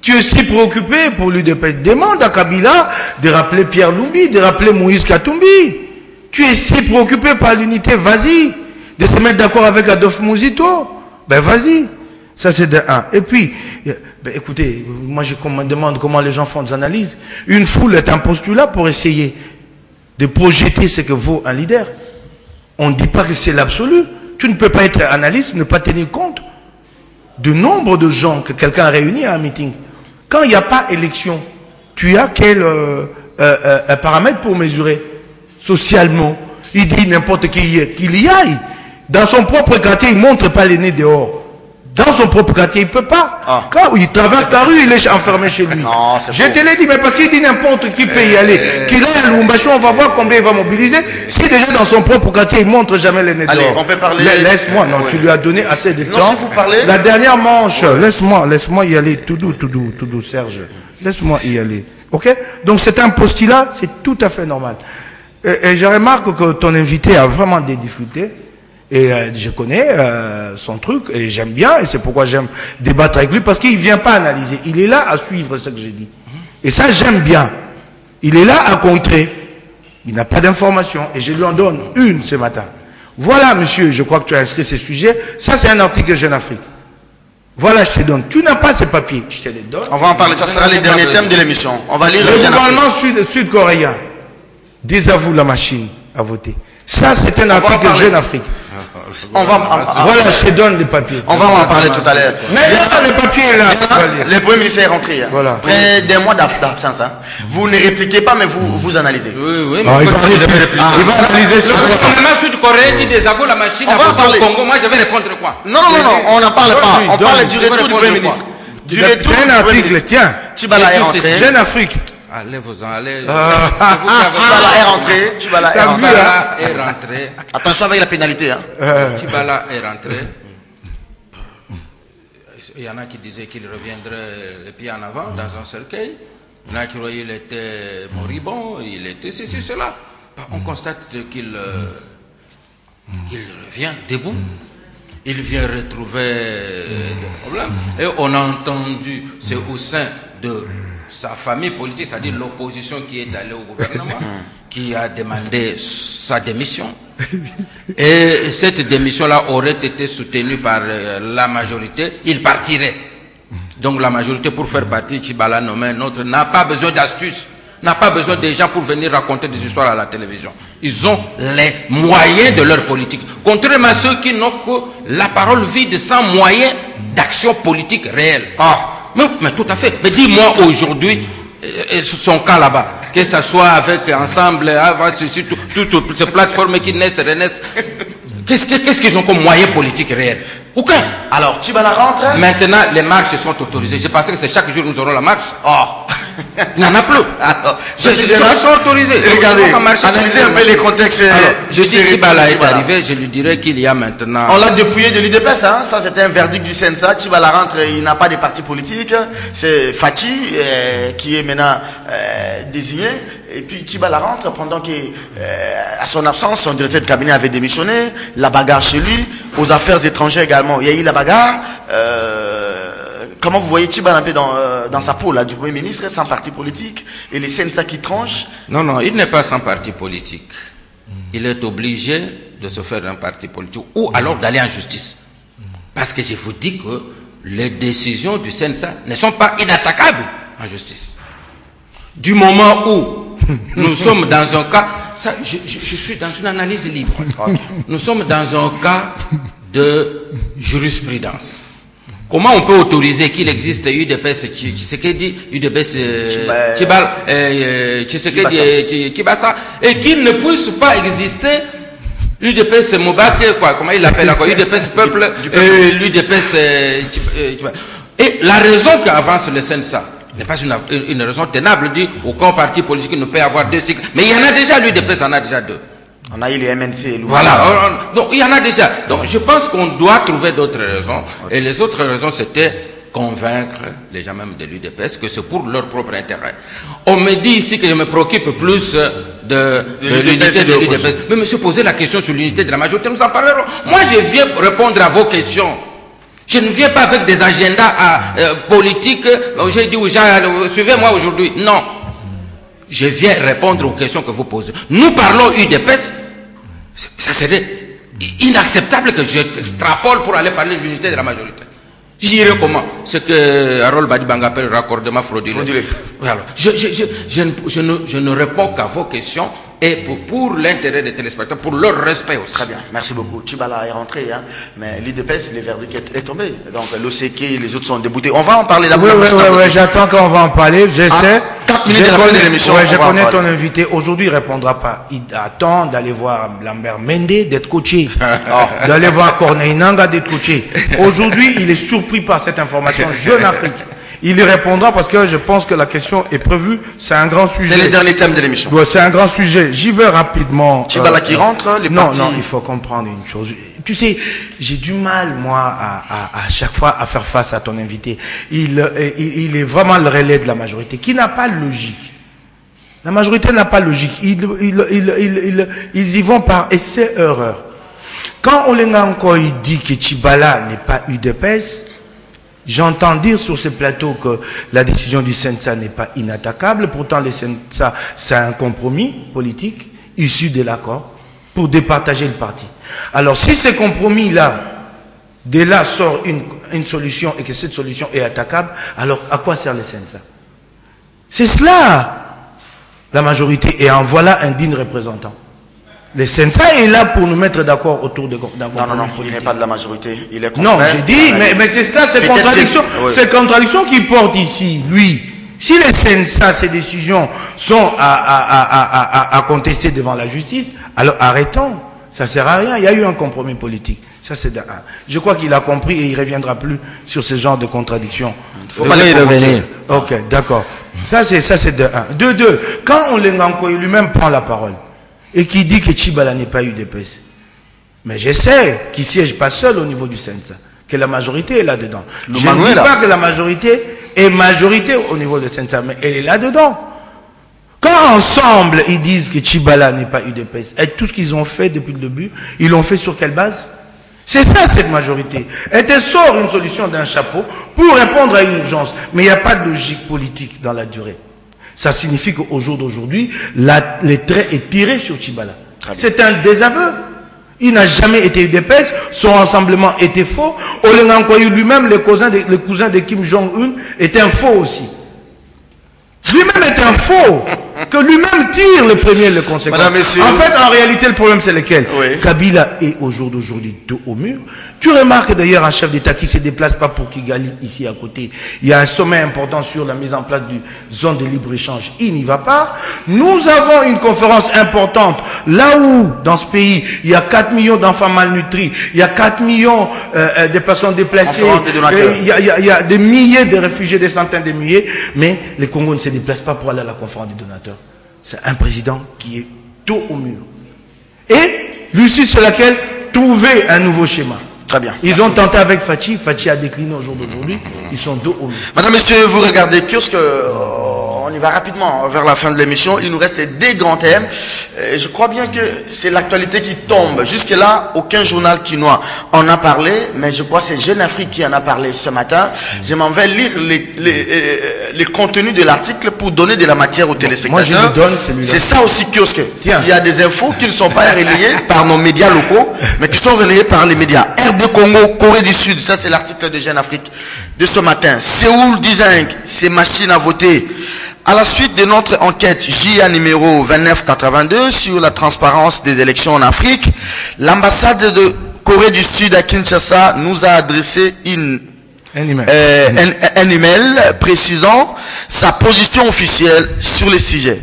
Tu es si préoccupé pour l'UDPS. Demande à Kabila de rappeler Pierre Lumbi, de rappeler Moïse Katumbi. Tu es si préoccupé par l'unité, vas-y. De se mettre d'accord avec Adolphe Mouzito, ben vas-y. Ça c'est de un. Et puis, ben, écoutez, moi je me demande comment les gens font des analyses. Une foule est un postulat pour essayer de projeter ce que vaut un leader. On ne dit pas que c'est l'absolu. Tu ne peux pas être analyste, ne pas tenir compte du nombre de gens que quelqu'un a réunis à un meeting. Quand il n'y a pas élection, tu as quel paramètre pour mesurer socialement? Il dit n'importe qui qu'il y aille. Dans son propre quartier, il ne montre pas les nez dehors. Dans son propre quartier, il ne peut pas. Ah. Quand il traverse la rue, il est enfermé chez lui. Non, je te l'ai dit, mais parce qu'il dit n'importe qui peut y aller. Qu'il aille à Lubumbashi, on va voir combien il va mobiliser. Si déjà dans son propre quartier, il ne montre jamais les nez dehors. Allez, on peut parler. Laisse-moi, non, tu lui as donné assez de temps. Si vous parlez. La dernière manche, laisse-moi y aller. Tout doux, Serge. Laisse-moi y aller. Ok? Donc c'est un postulat, c'est tout à fait normal. Et je remarque que ton invité a vraiment des difficultés Et je connais son truc et j'aime bien, et c'est pourquoi j'aime débattre avec lui, parce qu'il vient pas analyser, il est là à suivre ce que j'ai dit. Et ça, j'aime bien. Il est là à contrer. Il n'a pas d'informations, et je lui en donne une ce matin. Voilà, monsieur, je crois que tu as inscrit ces sujets. Ça, c'est un article Jeune Afrique. Voilà, je te donne. Tu n'as pas ces papiers, je te les donne. On va en parler, ça sera les derniers thèmes de l'émission. On va lire le gouvernement sud-coréen désavoue la machine à voter. Ça, c'est un article Jeune Afrique. Voilà, je te donne les papiers. On va en parler tout à l'heure. Mais les papiers là. Le Premier ministre est rentré. Voilà. Après des mois d'absence. Vous ne répliquez pas, mais vous analysez. Oui, mais il va analyser sur le gouvernement sud-coréen qui désavoue la machine à voter au Congo. Moi, je vais répondre quoi? Non, on n'en parle pas. On parle du retour du Premier ministre. Du retour du Premier ministre. Tiens, Tchibala est rentré. Jeune Afrique. Allez-vous-en, allez. Tchibala est rentré. Tchibala est rentré. Attention avec la pénalité. Tchibala est rentré. Il y en a qui disaient qu'il reviendrait les pieds en avant dans un cercueil. Il y en a qui croyaient qu'il était moribond. Il était ceci, cela. On constate qu'il revient debout. Il vient retrouver des problèmes. Et on a entendu, c'est au sein de sa famille politique, c'est-à-dire l'opposition qui est allée au gouvernement, qui a demandé sa démission. Et cette démission-là aurait été soutenue par la majorité, il partirait. Donc la majorité, pour faire partie Tchibala nommé un autre, n'a pas besoin d'astuces, n'a pas besoin des gens pour venir raconter des histoires à la télévision. Ils ont les moyens de leur politique. Contrairement à ceux qui n'ont que la parole vide sans moyens d'action politique réelle. Mais tout à fait. Mais dis-moi aujourd'hui, son cas là-bas, que ce soit avec Ensemble, toutes ces plateformes qui naissent, renaissent, qu'est-ce qu'ils ont comme moyen politique réel? Aucun. Alors, Tchibala rentre. Maintenant, les marches sont autorisées. Je pensais que c'est chaque jour que nous aurons la marche. Il n'y en a plus. Les marches sont autorisées. Regardez, analysez un peu les contextes. Je dis que Tchibala est arrivé, je lui dirais qu'il y a maintenant... On l'a dépouillé de l'UDPS, ça c'était un verdict du CNSA. Tchibala rentre, il n'a pas de parti politique. C'est Fachi qui est maintenant désigné. Et puis Tchibala rentre pendant que, à son absence, son directeur de cabinet avait démissionné. La bagarre chez lui, aux affaires étrangères également. Il y a eu la bagarre. Comment vous voyez Tchibala un peu dans sa peau là, du Premier ministre, sans parti politique, et les CNSA qui tranchent? Non, il n'est pas sans parti politique. Il est obligé de se faire un parti politique ou alors d'aller en justice. Parce que je vous dis que les décisions du CNSA ne sont pas inattaquables en justice. Du moment où nous sommes dans un cas, je suis dans une analyse libre. Nous sommes dans un cas de jurisprudence. Comment on peut autoriser qu'il existe UDPS, Tshisekedi, UDPS, Kibasa, et qu'il ne puisse pas exister l'UDPS Moubake, comment il l'appelle encore, UDPS Peuple, l'UDPS et la raison qu'avance le CNSA n'est pas une raison tenable, dit aucun parti politique ne peut avoir deux cycles. Mais il y en a déjà, l'UDPS en a déjà deux. On a eu les MNC. Voilà, donc il y en a déjà. Donc je pense qu'on doit trouver d'autres raisons. Et les autres raisons, c'était convaincre les gens même de l'UDPS que c'est pour leur propre intérêt. On me dit ici que je me préoccupe plus de l'unité de l'UDPS. Mais monsieur, posez la question sur l'unité de la majorité, nous en parlerons. Moi, je viens répondre à vos questions. Je ne viens pas avec des agendas politiques. J'ai dit aux gens, suivez-moi aujourd'hui. Non. Je viens répondre aux questions que vous posez. Nous parlons UDPS. Ça serait inacceptable que j'extrapole pour aller parler de l'unité de la majorité. J'irai comment? Ce que Harold Badibanga appelle raccordement frauduleux. Alors, je ne réponds qu'à vos questions et pour l'intérêt des téléspectateurs, pour leur respect aussi. Très bien, merci beaucoup. Tchibala est rentré, mais l'IDPS, le verdict est tombé. Donc l'OCK, les autres sont déboutés. On va en parler d'abord. Oui, j'attends qu'on va en parler. J'essaie. 4 minutes de la fin de l'émission. Je connais ton invité. Aujourd'hui, il ne répondra pas. Il attend d'aller voir Lambert Mende, d'être coaché. D'aller voir Corneille Nanga, d'être coaché. Aujourd'hui, il est surpris par cette information. Jeune Afrique. Il y répondra parce que je pense que la question est prévue. C'est un grand sujet. C'est le dernier thème de l'émission. C'est un grand sujet. J'y vais rapidement. Tchibala qui rentre, les partis. Non, il faut comprendre une chose. Tu sais, j'ai du mal, moi, à chaque fois à faire face à ton invité. Il est vraiment le relais de la majorité, qui n'a pas de logique. La majorité n'a pas de logique. Ils y vont par essai-erreur. Quand Olenga Nkoy dit que Tchibala n'est pas UDPS, j'entends dire sur ce plateau que la décision du CENSA n'est pas inattaquable. Pourtant, le CENSA, c'est un compromis politique issu de l'accord pour départager le parti. Alors, si ce compromis-là, de là sort une solution et que cette solution est attaquable, alors à quoi sert le CENSA? C'est cela, la majorité. Et en voilà un digne représentant. Le CENSA est là pour nous mettre d'accord autour d'un compromis. Non, il n'est pas de la majorité. Il est non, j'ai dit, mais c'est ça, ces contradictions, oui. Ces contradictions qu'il porte ici, lui. Si le CENSA, ces décisions sont à contester devant la justice, alors arrêtons. Ça ne sert à rien. Il y a eu un compromis politique. Ça, c'est de un. Je crois qu'il a compris et il ne reviendra plus sur ce genre de contradictions. Il faut pas les revenir. Ok, d'accord. Ça, c'est de un. De deux, quand Olenga Nkoy lui-même prend la parole, et qui dit que Tchibala n'est pas UDPS. Mais je sais qu'il ne siège pas seul au niveau du CENSA, que la majorité est là-dedans. Je ne dis pas que la majorité est majorité au niveau du CENSA, mais elle est là-dedans. Quand ensemble, ils disent que Tchibala n'est pas UDPS, et tout ce qu'ils ont fait depuis le début, ils l'ont fait sur quelle base? C'est ça, cette majorité. Elle te sort une solution d'un chapeau pour répondre à une urgence. Mais il n'y a pas de logique politique dans la durée. Ça signifie qu'au jour d'aujourd'hui, le trait est tiré sur Tchibala. C'est un désaveu. Il n'a jamais été UDPS, son rassemblement était faux. Olenga Nkoy lui-même, le cousin de Kim Jong-un, était un faux aussi. Lui-même est un faux, que lui-même tire le premier le conséquent. En fait, en réalité, le problème c'est lequel? Oui. Kabila est au jour d'aujourd'hui dos au mur. Tu remarques d'ailleurs un chef d'État qui ne se déplace pas pour Kigali, ici à côté. Il y a un sommet important sur la mise en place d'une zone de libre-échange. Il n'y va pas. Nous avons une conférence importante. Là où, dans ce pays, il y a 4 millions d'enfants malnutris, il y a 4 millions de personnes déplacées, il y a des milliers de réfugiés, des centaines de milliers, mais les Congos ne se déplacent pas pour aller à la conférence des donateurs. C'est un président qui est dos au mur. Et l'issue sur laquelle trouver un nouveau schéma. Très bien. Ils ont tenté avec Fachi. Fachi a décliné au jour d'aujourd'hui. Ils sont dos au mur. Madame, Monsieur, vous regardez Kiosque. On y va rapidement vers la fin de l'émission. Il nous reste des grands thèmes. Je crois bien que c'est l'actualité qui tombe. Jusque-là, aucun journal quinois en a parlé, mais je crois que c'est Jeune Afrique qui en a parlé ce matin. Je m'en vais lire les contenus de l'article pour donner de la matière aux téléspectateurs. Moi, je lui donne celui-là. C'est ça aussi, Kiosque. Tiens. Il y a des infos qui ne sont pas relayées par nos médias locaux, mais qui sont relayées par les médias. RD Congo, Corée du Sud, ça c'est l'article de Jeune Afrique de ce matin. Séoul Design, ces machines à voter. À la suite de notre enquête JA numéro 2982 sur la transparence des élections en Afrique, l'ambassade de Corée du Sud à Kinshasa nous a adressé un email précisant sa position officielle sur le sujet.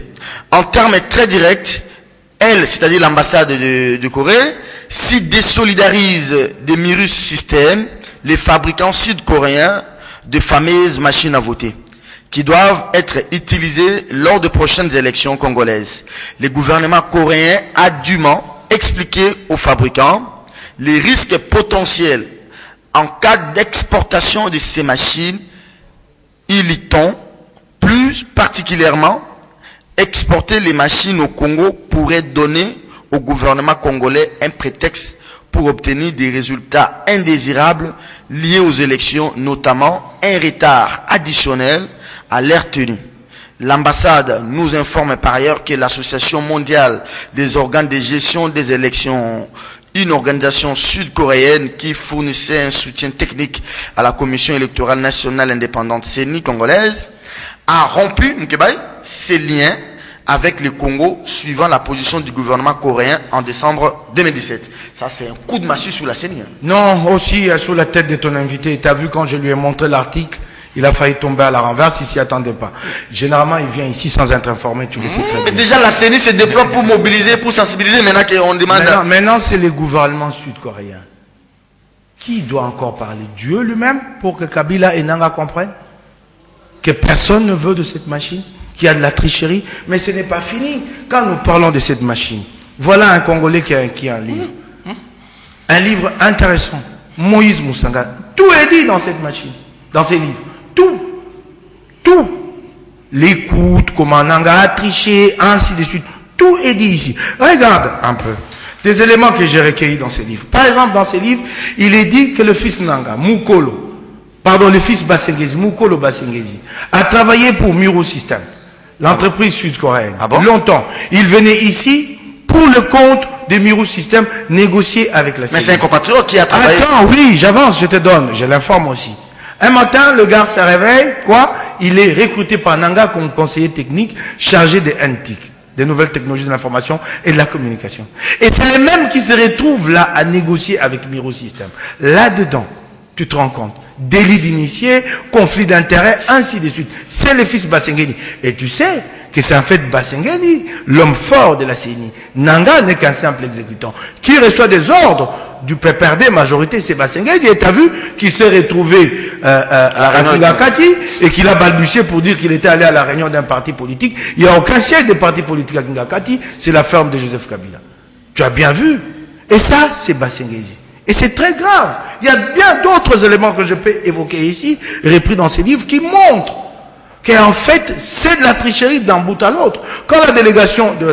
En termes très directs, elle, c'est-à-dire l'ambassade de Corée, s'y désolidarise de Mirus System, les fabricants sud-coréens de fameuses machines à voter, qui doivent être utilisées lors de prochaines élections congolaises. Le gouvernement coréen a dûment expliqué aux fabricants les risques potentiels en cas d'exportation de ces machines. Il y tend plus particulièrement exporter les machines au Congo pourrait donner au gouvernement congolais un prétexte pour obtenir des résultats indésirables liés aux élections, notamment un retard additionnel à l'air tenue. L'ambassade nous informe par ailleurs que l'Association mondiale des organes de gestion des élections, une organisation sud-coréenne qui fournissait un soutien technique à la Commission électorale nationale indépendante CENI congolaise, a rompu ses liens avec le Congo suivant la position du gouvernement coréen en décembre 2017. Ça, c'est un coup de massue sur la CENI. Non, aussi sur la tête de ton invité. Tu as vu quand je lui ai montré l'article, il a failli tomber à la renverse, il s'y attendait pas. Généralement, il vient ici sans être informé, tu le sais très bien. Mais déjà, la CENI se déploie pour mobiliser, pour sensibiliser. Maintenant qu'on demande... Maintenant c'est le gouvernement sud-coréen. Qui doit encore parler? Dieu lui-même pour que Kabila et Nanga comprennent que personne ne veut de cette machine, qu'il y a de la tricherie. Mais ce n'est pas fini. Quand nous parlons de cette machine, voilà un Congolais qui a un livre. Un livre intéressant. Moïse Moussanga. Tout est dit dans cette machine, dans ces livres. Tout. L'écoute, comment Nanga a triché, ainsi de suite. Tout est dit ici. Regarde un peu. des éléments que j'ai recueillis dans ces livres. Par exemple, dans ces livres, il est dit que le fils Nanga, Mukolo, pardon, le fils Basengezi, Mukolo Basengezi, a travaillé pour Miro System, l'entreprise sud-coréenne. Ah bon? Longtemps. Il venait ici pour le compte de Miro System négocier avec la CENI. Mais c'est un compatriote qui a travaillé. Attends, oui, j'avance, je te donne, je l'informe aussi. Un matin, le gars se réveille, quoi? Il est recruté par Nanga comme conseiller technique chargé des NTIC, des nouvelles technologies de l'information et de la communication. Et c'est les mêmes qui se retrouvent là à négocier avec Miro System. Là-dedans, tu te rends compte, délit d'initié, conflit d'intérêts, ainsi de suite. C'est le fils Basengeni. Et tu sais que c'est en fait Basengeni, l'homme fort de la CENI. Nanga n'est qu'un simple exécutant qui reçoit des ordres du PPRD, majorité, c'est Basengeni. Et tu as vu qu'il s'est retrouvé à Kingakati et qu'il a balbutié pour dire qu'il était allé à la réunion d'un parti politique. Il n'y a aucun siège de parti politique à Kingakati, c'est la ferme de Joseph Kabila. Tu as bien vu. Et ça, c'est Basengeni. Et c'est très grave. Il y a bien d'autres éléments que je peux évoquer ici, repris dans ces livres, qui montrent qu'en fait, c'est de la tricherie d'un bout à l'autre. Quand la délégation de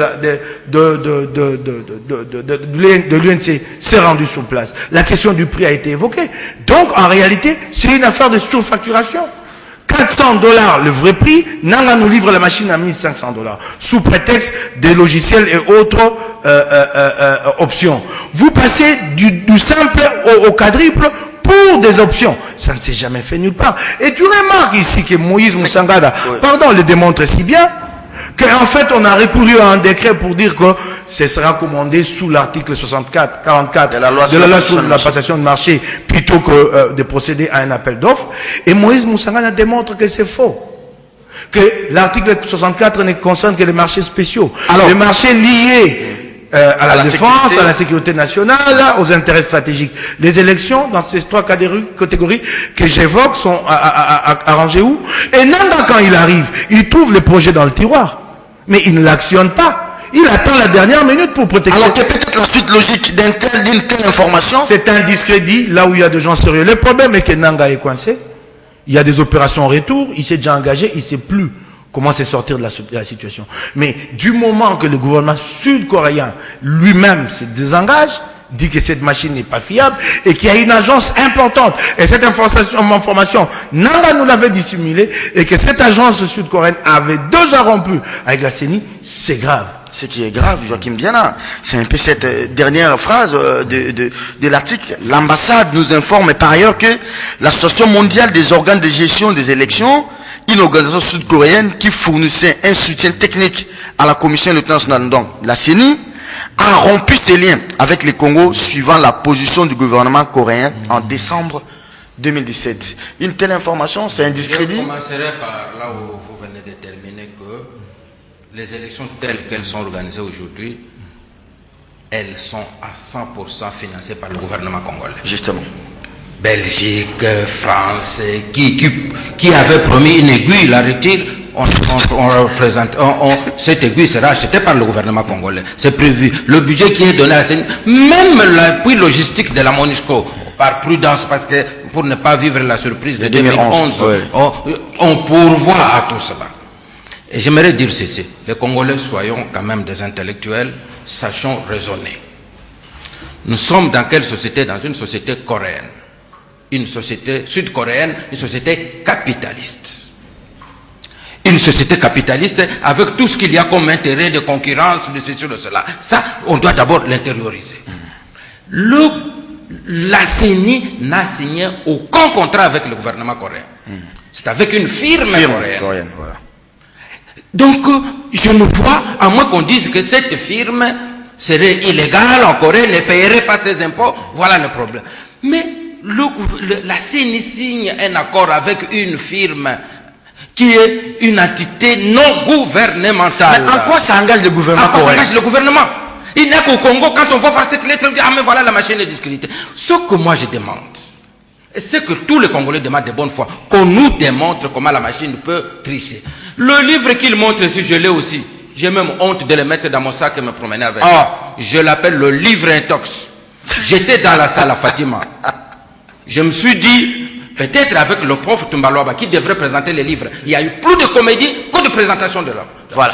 l'UNC s'est rendue sur place, la question du prix a été évoquée. Donc, en réalité, c'est une affaire de surfacturation. 400 $ le vrai prix, Nanga nous livre la machine à 1500 $, sous prétexte des logiciels et autres options. Vous passez du simple au quadruple pour des options. Ça ne s'est jamais fait nulle part. Et tu remarques ici que Moïse Moussangada, pardon, le démontre si bien, qu'en fait on a recouru à un décret pour dire que ce sera commandé sous l'article 44 de la loi sur la passation de marché plutôt que de procéder à un appel d'offres. Et Moïse Moussangada démontre que c'est faux. Que l'article 64 ne concerne que les marchés spéciaux. Alors, les marchés liés à la défense, à la sécurité nationale, aux intérêts stratégiques. Les élections, dans ces trois catégories que j'évoque, sont arrangées où? Et Nanga, quand il arrive, il trouve le projet dans le tiroir. Mais il ne l'actionne pas. Il attend la dernière minute pour protéger. Alors que peut-être la suite logique d'une telle information. C'est un discrédit là où il y a des gens sérieux. Le problème est que Nanga est coincé. Il y a des opérations en retour. Il s'est déjà engagé. Il ne sait plus comment c'est sortir de la situation. Mais du moment que le gouvernement sud-coréen lui-même se désengage, dit que cette machine n'est pas fiable et qu'il y a une agence importante. Et cette information, Nanga nous l'avait dissimulée et que cette agence sud-coréenne avait déjà rompu avec la CENI, c'est grave. Ce qui est grave, Joachim Diana, c'est un peu cette dernière phrase de l'article. L'ambassade nous informe par ailleurs que l'Association mondiale des organes de gestion des élections, une organisation sud-coréenne qui fournissait un soutien technique à la Commission internationale, donc la CENI, a rompu ses liens avec les Congo suivant la position du gouvernement coréen en décembre 2017. Une telle information, c'est un discrédit. Je commencerai par là où vous venez de terminer que les élections telles qu'elles sont organisées aujourd'hui, elles sont à 100% financées par le gouvernement congolais. Justement. Belgique, France, qui avait promis une aiguille, la retire, cette aiguille sera achetée par le gouvernement congolais. C'est prévu. Le budget qui est donné à la CENI, même l'appui logistique de la MONUSCO, par prudence, parce que pour ne pas vivre la surprise de 2011, on pourvoit à tout cela. Et j'aimerais dire ceci, les Congolais, soyons quand même des intellectuels, sachons raisonner. Nous sommes dans quelle société? Dans une société coréenne. Une société sud-coréenne, une société capitaliste. Une société capitaliste avec tout ce qu'il y a comme intérêt de concurrence, de ceci, de cela. Ça, on doit d'abord l'intérioriser. La CENI n'a signé aucun contrat avec le gouvernement coréen. C'est avec une firme coréenne. Voilà. Donc, je me vois, à moins qu'on dise que cette firme serait illégale en Corée, ne payerait pas ses impôts, voilà le problème. Mais la CENI signe un accord avec une firme qui est une entité non gouvernementale. Mais en quoi ça engage le gouvernement coréen? Ça engage le gouvernement. Il n'est qu'au Congo, quand on va faire cette lettre, on dit, ah mais voilà, la machine est discréditée. Ce que moi je demande, et c'est que tous les Congolais demandent de bonne foi, qu'on nous démontre comment la machine peut tricher. Le livre qu'il montre ici, je l'ai aussi. J'ai même honte de le mettre dans mon sac et me promener avec. Je l'appelle le livre intox. J'étais dans la salle à Fatima. Je me suis dit, peut-être avec le prof Tumbaloaba qui devrait présenter les livres, il y a eu plus de comédie que de présentation de l'homme. Voilà.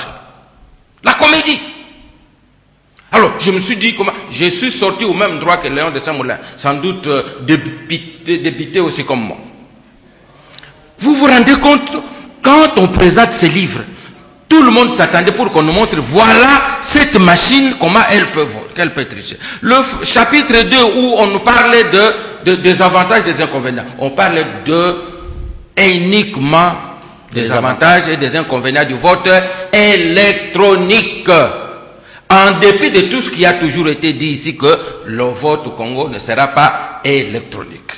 La comédie. Alors, je me suis dit, comment, je suis sorti au même droit que Léon de Saint-Moulin, sans doute débité aussi comme moi. Vous vous rendez compte, quand on présente ces livres, tout le monde s'attendait pour qu'on nous montre, voilà cette machine, comment qu'elle peut tricher. Le chapitre 2 où on nous parlait des avantages et des inconvénients, on parlait uniquement des avantages et des inconvénients du vote électronique. En dépit de tout ce qui a toujours été dit ici, que le vote au Congo ne sera pas électronique.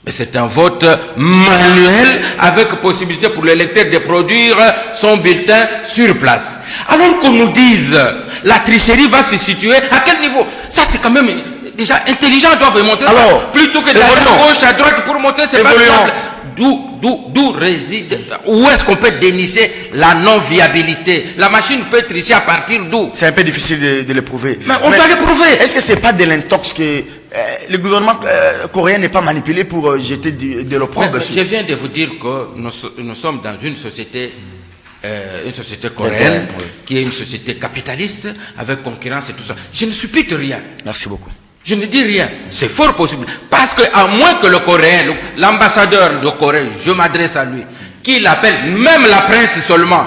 Mais c'est un vote manuel avec possibilité pour l'électeur de produire son bulletin sur place. Alors qu'on nous dise, la tricherie va se situer à quel niveau? Ça c'est quand même déjà intelligent, doivent montrer alors, ça. Plutôt que d'aller à gauche, à droite pour montrer c'est pas fiable. D'où réside, où est-ce qu'on peut dénicher la non-viabilité? La machine peut tricher à partir d'où? C'est un peu difficile de le prouver. Mais on doit le prouver. Est-ce que c'est pas de l'intox que le gouvernement coréen n'est pas manipulé pour jeter de l'opprobre? Je viens de vous dire que nous sommes dans une société coréenne, oui, qui est une société capitaliste, avec concurrence et tout ça. Je ne suppute rien. Merci beaucoup. Je ne dis rien. C'est fort possible. Parce que, à moins que le Coréen, l'ambassadeur de Corée, je m'adresse à lui, qu'il appelle même la presse seulement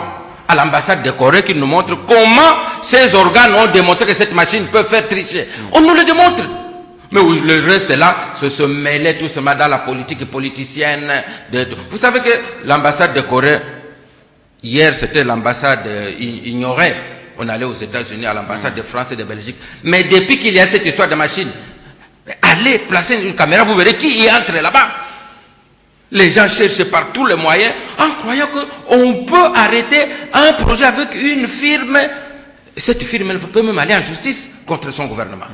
à l'ambassade de Corée, qu'il nous montre comment ces organes ont démontré que cette machine peut faire tricher. On nous le démontre. Mais où le reste là, se mêlait tout ce dans la politique politicienne. Vous savez que l'ambassade de Corée, hier c'était l'ambassade ignorée. On allait aux États-Unis, à l'ambassade de France et de Belgique. Mais depuis qu'il y a cette histoire de machine, allez placer une caméra, vous verrez qui y entre là-bas. Les gens cherchent par tous les moyens en croyant qu'on peut arrêter un projet avec une firme. Cette firme, elle peut même aller en justice contre son gouvernement.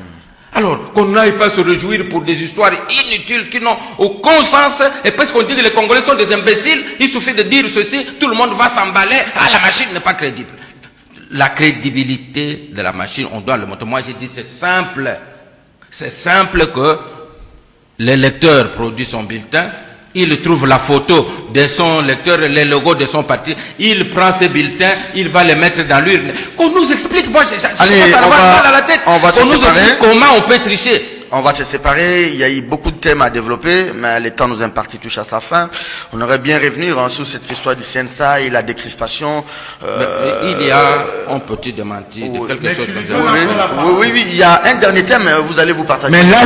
Alors, qu'on n'aille pas se réjouir pour des histoires inutiles qui n'ont aucun sens. Et parce qu'on dit que les Congolais sont des imbéciles, il suffit de dire ceci, tout le monde va s'emballer. Ah, la machine n'est pas crédible. La crédibilité de la machine, on doit le montrer. Moi, j'ai dit, c'est simple. C'est simple que l'électeur produit son bulletin, il trouve la photo de son lecteur, les logos de son parti, il prend ses bulletins, il va les mettre dans l'urne. Qu'on nous explique, moi, on va se séparer. Comment on peut tricher. On va se séparer, il y a eu beaucoup de thèmes à développer, mais le temps nous imparti touche à sa fin. On aurait bien revenir sur cette histoire du CNSA et la décrispation. Il y a un petit démenti de quelque chose comme ça. Oui, il y a un dernier thème, vous allez vous partager. Mais là,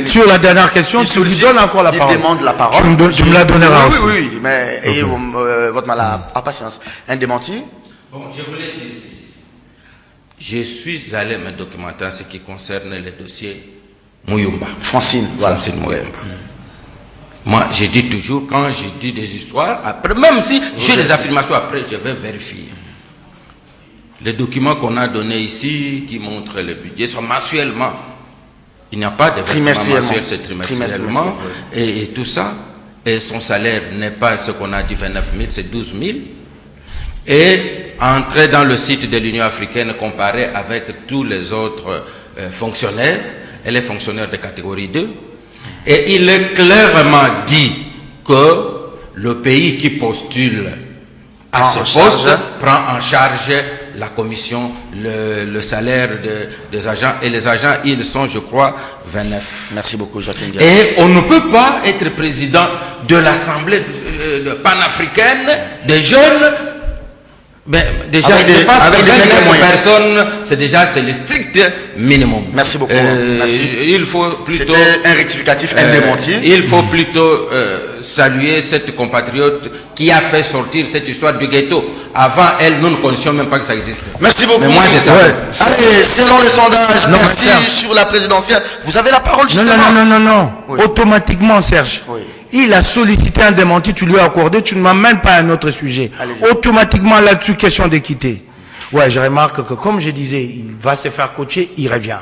sur la dernière question, tu me donnes encore la parole. Il demande la parole. Tu me la donneras aussi. Oui, mais ayez votre mal à patience. Un démenti. Bon, je voulais dire ceci. Je suis allé me documenter en ce qui concerne les dossiers Mouyumba. Francine, voilà. Francine Mouyumba. Moi, j'ai dit toujours, quand j'ai dit des histoires, après, même si j'ai des affirmations, après, je vais vérifier. Les documents qu'on a donnés ici, qui montrent le budget, sont mensuellement. Il n'y a pas de versement mensuel, c'est trimestriellement. Et tout ça. Et son salaire n'est pas ce qu'on a dit 29 000, c'est 12 000. Et entrer dans le site de l'Union africaine comparé avec tous les autres fonctionnaires, elle est fonctionnaire de catégorie 2, et il est clairement dit que le pays qui postule à ce poste prend en charge la commission, le salaire des agents, et les agents, ils sont, je crois, 29. Merci beaucoup, Jacques. Et on ne peut pas être président de l'Assemblée panafricaine des jeunes. Ben, déjà, avec des personnes, c'est le strict minimum. Merci beaucoup. Merci. Il faut plutôt. C'était un rectificatif, un démenti. Il faut plutôt saluer cette compatriote qui a fait sortir cette histoire du ghetto. Avant elle, nous ne connaissions même pas que ça existait. Merci beaucoup. Mais moi, je savais. Allez, selon le sondage, merci sur la présidentielle. Vous avez la parole justement. Non. Oui. Automatiquement, Serge. Oui. Il a sollicité un démenti, tu lui as accordé, tu ne m'amènes pas à un autre sujet. Automatiquement là-dessus, question d'équité. Ouais, je remarque que comme je disais, il va se faire coacher, il revient.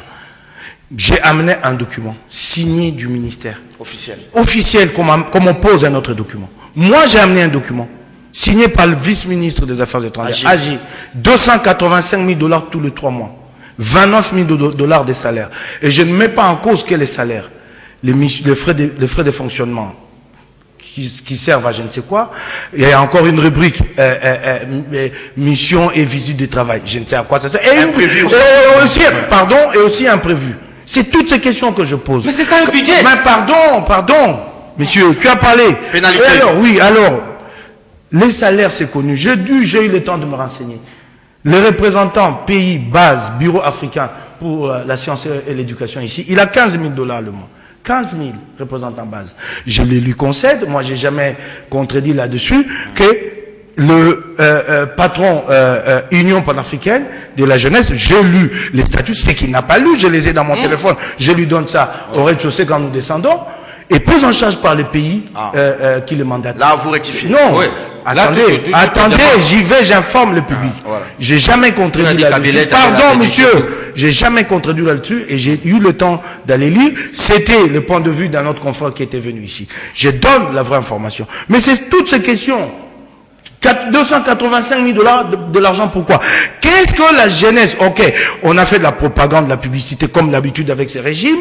J'ai amené un document signé du ministère. Officiel. Officiel, comme on pose un autre document. Moi, j'ai amené un document signé par le vice-ministre des Affaires étrangères. Agir. 285 000 $ tous les 3 mois. 29 000 $ de salaire. Et je ne mets pas en cause que les salaires. Les frais de fonctionnement. qui servent à je ne sais quoi. Il y a encore une rubrique mission et visite de travail. Je ne sais à quoi ça sert. Et imprévu aussi. Pardon, et aussi imprévu. C'est toutes ces questions que je pose. Mais c'est ça un budget. Mais pardon. Monsieur, tu as parlé. Pénalité. Alors, les salaires, c'est connu. J'ai eu le temps de me renseigner. Le représentant pays base, bureau africain pour la science et l'éducation ici, il a 15 000 $ le mois. 15 000 représentants base. Je les lui concède. Moi, j'ai jamais contredit là-dessus que le patron Union panafricaine de la jeunesse, j'ai lu les statuts, c'est qu'il n'a pas lu, je les ai dans mon téléphone, je lui donne ça au rez-de-chaussée quand nous descendons, et prise en charge par les pays qui le mandatent. Là, vous rectifiez. Non, oui. attendez, j'y vais, j'informe le public. Voilà. J'ai jamais contredit là-dessus. Pardon, monsieur, j'ai jamais contredit là-dessus et j'ai eu le temps d'aller lire. C'était le point de vue d'un autre confrère qui était venu ici. Je donne la vraie information. Mais c'est toutes ces questions. 285 000 $ de l'argent, pourquoi? Qu'est-ce que la jeunesse? Ok, on a fait de la propagande, de la publicité comme d'habitude avec ces régimes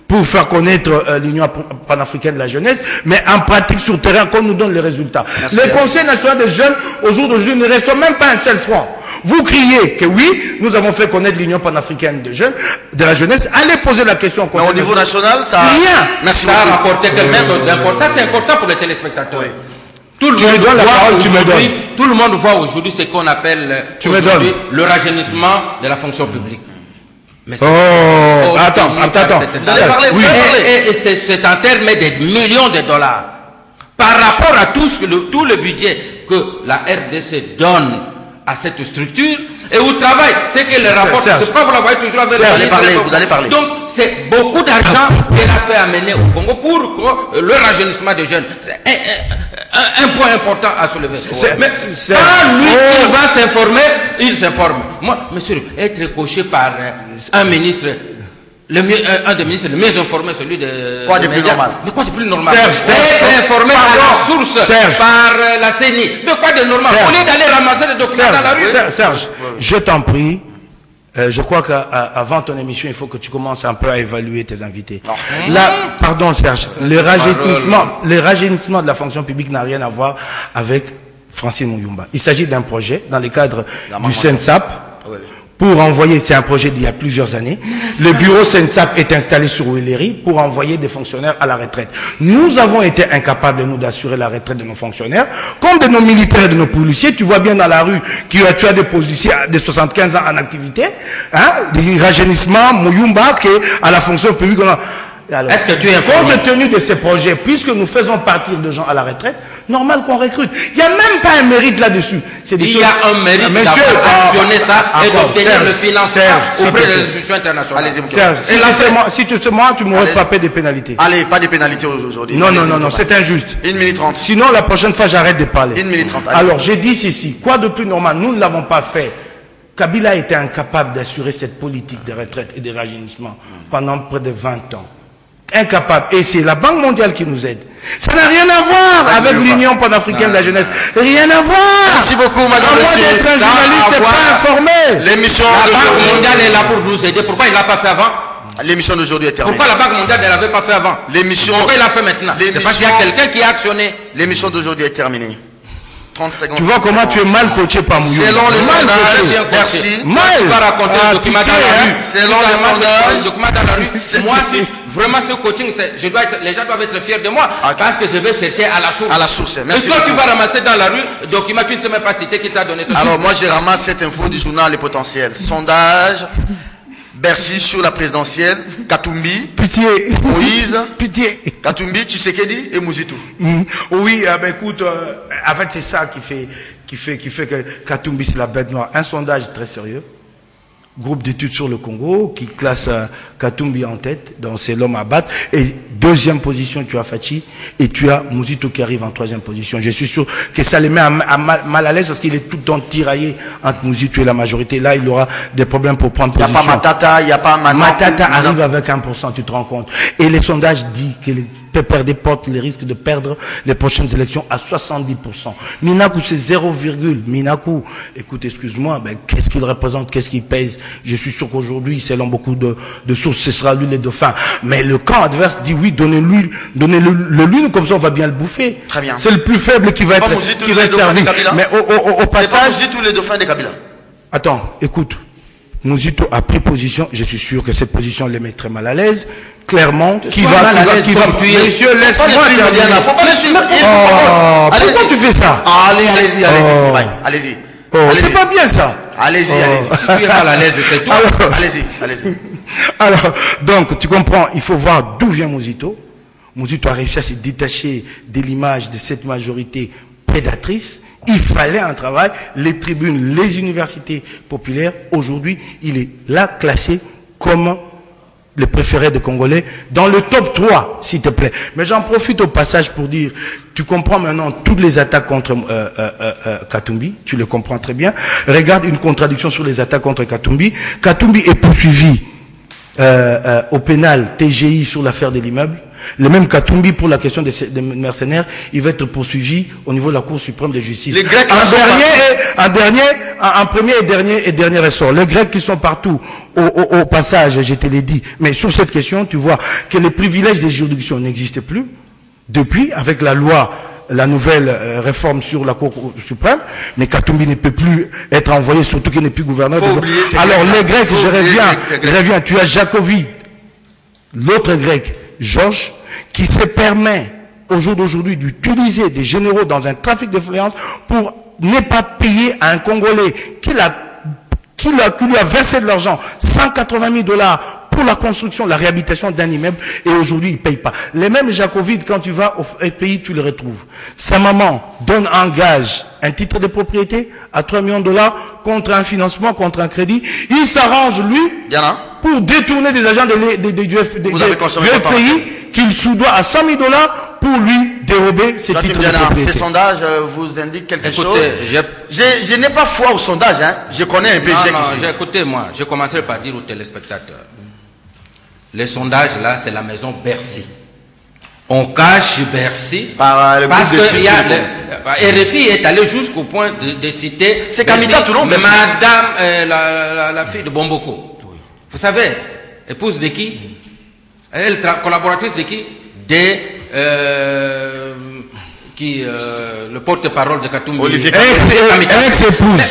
pour faire connaître l'Union panafricaine de la jeunesse, mais en pratique sur le terrain, qu'on nous donne les résultats. Merci. Le Conseil national des jeunes, au jour d'aujourd'hui, ne reçoit même pas un seul franc. Vous criez que oui, nous avons fait connaître l'Union panafricaine de jeunes, de la jeunesse. Allez poser la question au Conseil. Mais au niveau national, ça... Rien. Merci Ça a beaucoup. rapporté quelque chose d'important. Ça, c'est important pour les téléspectateurs. Oui. Tout le Tu me donnes la parole, tu me donnes. Tout le monde voit aujourd'hui ce qu'on appelle aujourd'hui le rajeunissement de la fonction publique. Mais attends. Vous allez parler, oui. vous allez parler. Et c'est en termes de millions de dollars. Par rapport à tout le budget que la RDC donne à cette structure et où travaille, c'est que le rapport, c'est pourquoi vous la voyez toujours avec vous allez parler. Donc, c'est beaucoup d'argent qu'elle a fait amener au Congo pour le rajeunissement des jeunes. C'est un point important à soulever. Mais quand lui, il va s'informer, il s'informe. Moi, monsieur, être coché par un ministre, un des ministres le mieux informé, celui de... Quoi de plus normal? Mais quoi de plus normal? Serge, être informé à la source, Serge, par la CENI. Mais quoi de normal? Au lieu d'aller ramasser des documents dans la rue. Serge, je t'en prie. Je crois qu'avant ton émission, il faut que tu commences un peu à évaluer tes invités. Là, pardon Serge, le rajeunissement de la fonction publique n'a rien à voir avec Francine Muyumba. Il s'agit d'un projet dans le cadre du SENSAP. Pour envoyer, c'est un projet d'il y a plusieurs années, le bureau SENSAP est installé sur Ouéléry pour envoyer des fonctionnaires à la retraite. Nous avons été incapables, nous, d'assurer la retraite de nos fonctionnaires, comme de nos militaires et de nos policiers. Tu vois bien dans la rue tu as des policiers de 75 ans en activité, hein, des rajeunissements, Muyumba, qui est à la fonction publique. Est-ce que tu es informé? Compte tenu de ces projets, puisque nous faisons partir de gens à la retraite, normal qu'on recrute. Il n'y a même pas un mérite là-dessus. Il y a un mérite d'avoir actionné ça et d'obtenir le financement auprès des institutions internationales. Serge, si tu sais moi, tu m'aurais frappé des pénalités. Allez, pas des pénalités aujourd'hui. Non, c'est injuste. 1 minute 30. Sinon, la prochaine fois, j'arrête de parler. 1 minute 30. Alors, j'ai dit ceci. Quoi de plus normal? Nous ne l'avons pas fait. Kabila était incapable d'assurer cette politique de retraite et de rajeunissement pendant près de 20 ans. Incapable. Et c'est la Banque mondiale qui nous aide. Ça n'a rien à voir avec l'Union panafricaine de la jeunesse. Rien à voir. Merci beaucoup, madame. À moins d'être un journaliste, c'est pas informé. L'émission La Banque mondiale est là pour nous aider. Pourquoi il ne l'a pas fait avant? L'émission d'aujourd'hui est terminée. Pourquoi la Banque mondiale ne l'avait pas fait avant? Pourquoi il l'a fait maintenant? C'est parce qu'il y a quelqu'un qui a actionné. L'émission d'aujourd'hui est terminée. 30 secondes. Tu vois comment tu es mal coaché par Mouillou. Selon les sondages, merci. Tu vas raconter le document dans la rue. Selon les sondages, le document dans la rue. Moi, si vraiment ce coaching, les gens doivent être fiers de moi parce que je vais chercher à la source. À la source, merci. Est-ce que tu vas ramasser dans la rue le document, tu ne sais même pas citer qui t'a donné ce Alors, moi, je ramasse cette info du journal Les Potentiels. Sondage. Bercy sur la présidentielle, Katumbi, Pitié, Moïse, Pitié, Katumbi, Tshisekedi et Mouzitou. Oui, écoute, en fait c'est ça qui fait que Katumbi c'est la bête noire. Un sondage très sérieux, groupe d'études sur le Congo qui classe Katumbi en tête, donc c'est l'homme à battre. Et deuxième position, tu as Fachi et tu as Mouzitou qui arrive en troisième position. Je suis sûr que ça les met mal à l'aise parce qu'il est tout le temps tiraillé entre Mouzitou et la majorité. Là, il aura des problèmes pour prendre position. Il n'y a pas Matata, il n'y a pas Matata arrive avec 1%, tu te rends compte. Et les sondages disent que perdre des portes, les risques de perdre les prochaines élections à 70%. Minakou, c'est 0, Minakou, écoute, excuse-moi, ben, qu'est-ce qu'il représente, qu'est-ce qu'il pèse? Je suis sûr qu'aujourd'hui, selon beaucoup de sources, ce sera lui les dauphins. Mais le camp adverse dit oui, donnez-le l'une, comme ça on va bien le bouffer. Très bien. C'est le plus faible qui va être servi. Mais au passage... C'est pas tous les dauphins de Kabila. Attends, écoute. Mouzito a pris position, je suis sûr que cette position les met très mal à l'aise. Clairement, qui va, monsieur, laisse-moi terminer. Faut pas le suivre. Pourquoi tu fais ça? Allez-y. C'est pas bien ça. Allez-y. Si tu es mal à l'aise, c'est toi. Allez-y. Alors, donc, tu comprends, il faut voir d'où vient Mouzito. Mouzito a réussi à se détacher de l'image de cette majorité prédatrice. Il fallait un travail, les tribunes, les universités populaires. Aujourd'hui, il est là classé comme le préféré des Congolais dans le top 3, s'il te plaît. Mais j'en profite au passage pour dire, tu comprends maintenant toutes les attaques contre Katumbi, tu le comprends très bien. Regarde une contradiction sur les attaques contre Katumbi. Katumbi est poursuivi au pénal TGI sur l'affaire de l'immeuble. Le même Katumbi pour la question des mercenaires, il va être poursuivi au niveau de la Cour suprême de justice. Les Grecs un premier et dernier ressort. Les Grecs qui sont partout, au passage, je te l'ai dit. Mais sur cette question, tu vois que les privilèges des juridictions n'existent plus. Depuis, avec la loi, la nouvelle réforme sur la Cour suprême, mais Katumbi ne peut plus être envoyé, surtout qu'il n'est plus gouverneur. Alors les Grecs, je reviens, tu as Jacobi, l'autre Grec, Georges, qui se permet au jour d'aujourd'hui d'utiliser des généraux dans un trafic d'influence pour ne pas payer à un Congolais qui lui a versé de l'argent, 180 000 $ pour la construction, la réhabilitation d'un immeuble, et aujourd'hui il ne paye pas. Les mêmes Jacovides, quand tu vas au pays, tu les retrouves. Sa maman donne un gage, un titre de propriété à 3 millions de $ contre un financement, contre un crédit. Il s'arrange, lui, pour détourner des agents du FPI qu'il soudoie à 100 000 $ pour lui dérober ses titres de propriété. Ces sondages vous indiquent quelque chose. Je n'ai pas foi aux sondages, hein. Je connais un peu. Écoutez-moi, je commencerai par dire aux téléspectateurs. Les sondages, là, c'est la maison Bercy. On cache Bercy par le parce que RFI est allé jusqu'au point de citer c'est Kamita Toulon, Madame la fille de Bomboko. Oui. Vous savez, épouse de qui? Elle collaboratrice de qui? Le porte-parole de Katumbi. Olivier ex-épouse.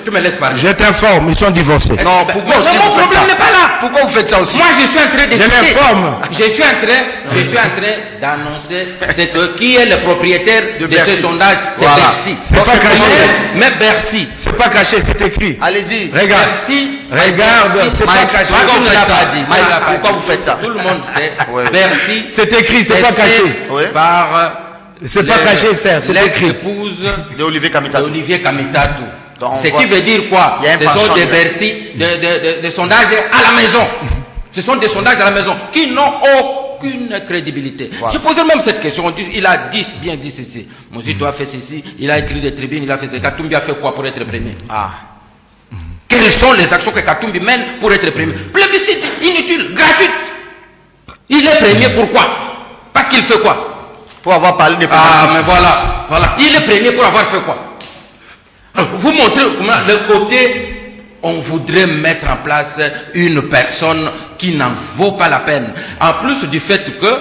Tu me laisses parler. Je t'informe, ils sont divorcés. Non, pourquoi aussi mon problème n'est pas là. Pourquoi vous faites ça aussi? Moi, je suis en train de citer. Je suis en train d'annoncer qui est le propriétaire de ce sondage. C'est Bercy. C'est pas caché. Mais Bercy. C'est pas caché, c'est écrit. Allez-y. Regarde. Bercy. Regarde, c'est pas caché. Pourquoi vous faites ça? Tout le monde sait. Bercy. C'est écrit, c'est pas caché. Par... C'est pas caché, c'est écrit. L'ex-épouse d'Olivier Kamitatou. Ce qui veut dire quoi? Ce sont des Bercy, des sondages à la maison. Ce sont des sondages à la maison qui n'ont aucune crédibilité. Voilà. Je posais même cette question. Il a bien dit ceci. Mouzito a fait ceci, il a écrit des tribunes, il a fait ceci. Katumbi a fait quoi pour être premier? Quelles sont les actions que Katumbi mène pour être premier? Plébiscite, inutile, gratuite. Il est premier, pourquoi? Parce qu'il fait quoi? Pour avoir parlé des mais voilà. Il est premier pour avoir fait quoi? Alors, vous montrez comment le côté, on voudrait mettre en place une personne qui n'en vaut pas la peine. En plus du fait que,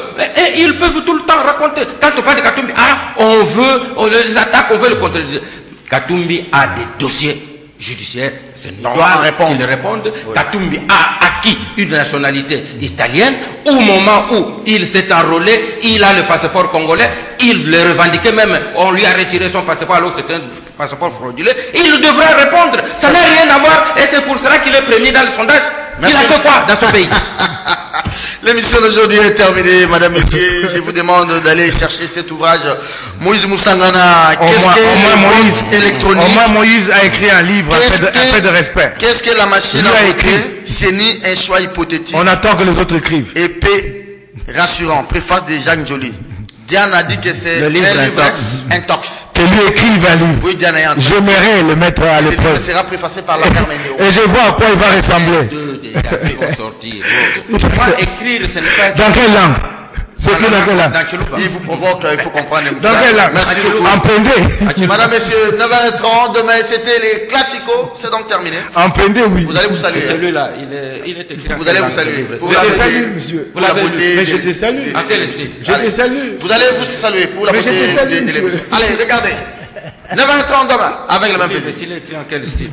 ils peuvent tout le temps raconter, quand on parle de Katumbi, on les attaques, on veut le contredire. Katumbi a des dossiers judiciaire, c'est normal qu'ils répondent. Oui. Katumbi a acquis une nationalité italienne. Au moment où il s'est enrôlé, il a le passeport congolais. Il le revendiquait même. On lui a retiré son passeport alors que c'était un passeport frauduleux. Il devrait répondre. Ça n'a rien à voir et c'est pour cela qu'il est premier dans le sondage. Merci. Il a fait quoi dans ce pays? L'émission d'aujourd'hui est terminée, Madame Messier. Je vous demande d'aller chercher cet ouvrage. Moïse Moussangana, qu'est-ce que Moïse électronique? Au moins Moïse a écrit un livre, un fait de respect. Qu'est-ce que la machine à voter? C'est ni un choix hypothétique. On attend que les autres écrivent. Épée rassurant, préface de Jacques Joly. Diane a dit que c'est un livre intox. Que lui écrive un livre. Oui, Diane est intox. J'aimerais le mettre à l'épreuve. Il sera préfacé par la Carménéo. Et je vois à quoi il va ressembler. Deux déjà qui vont sortir. Écrire, ce n'est pas... Dans quelle langue? C'est que dans quelle langue? Il vous provoque, il faut comprendre. Dans quelle langue? Merci beaucoup. En pendé. Madame, messieurs, 9h30, demain c'était les classicos, c'est donc terminé. En pendé, oui. Vous allez vous saluer. Celui-là, il est écrit. Vous allez vous saluer. Je te salue, monsieur. Pour la beauté. Mais je te salue. En quel style? Je te salue. Vous allez vous saluer pour la beauté de l'émission. Allez, regardez. 9h30 demain, avec le même plaisir. Il est écrit en quel style?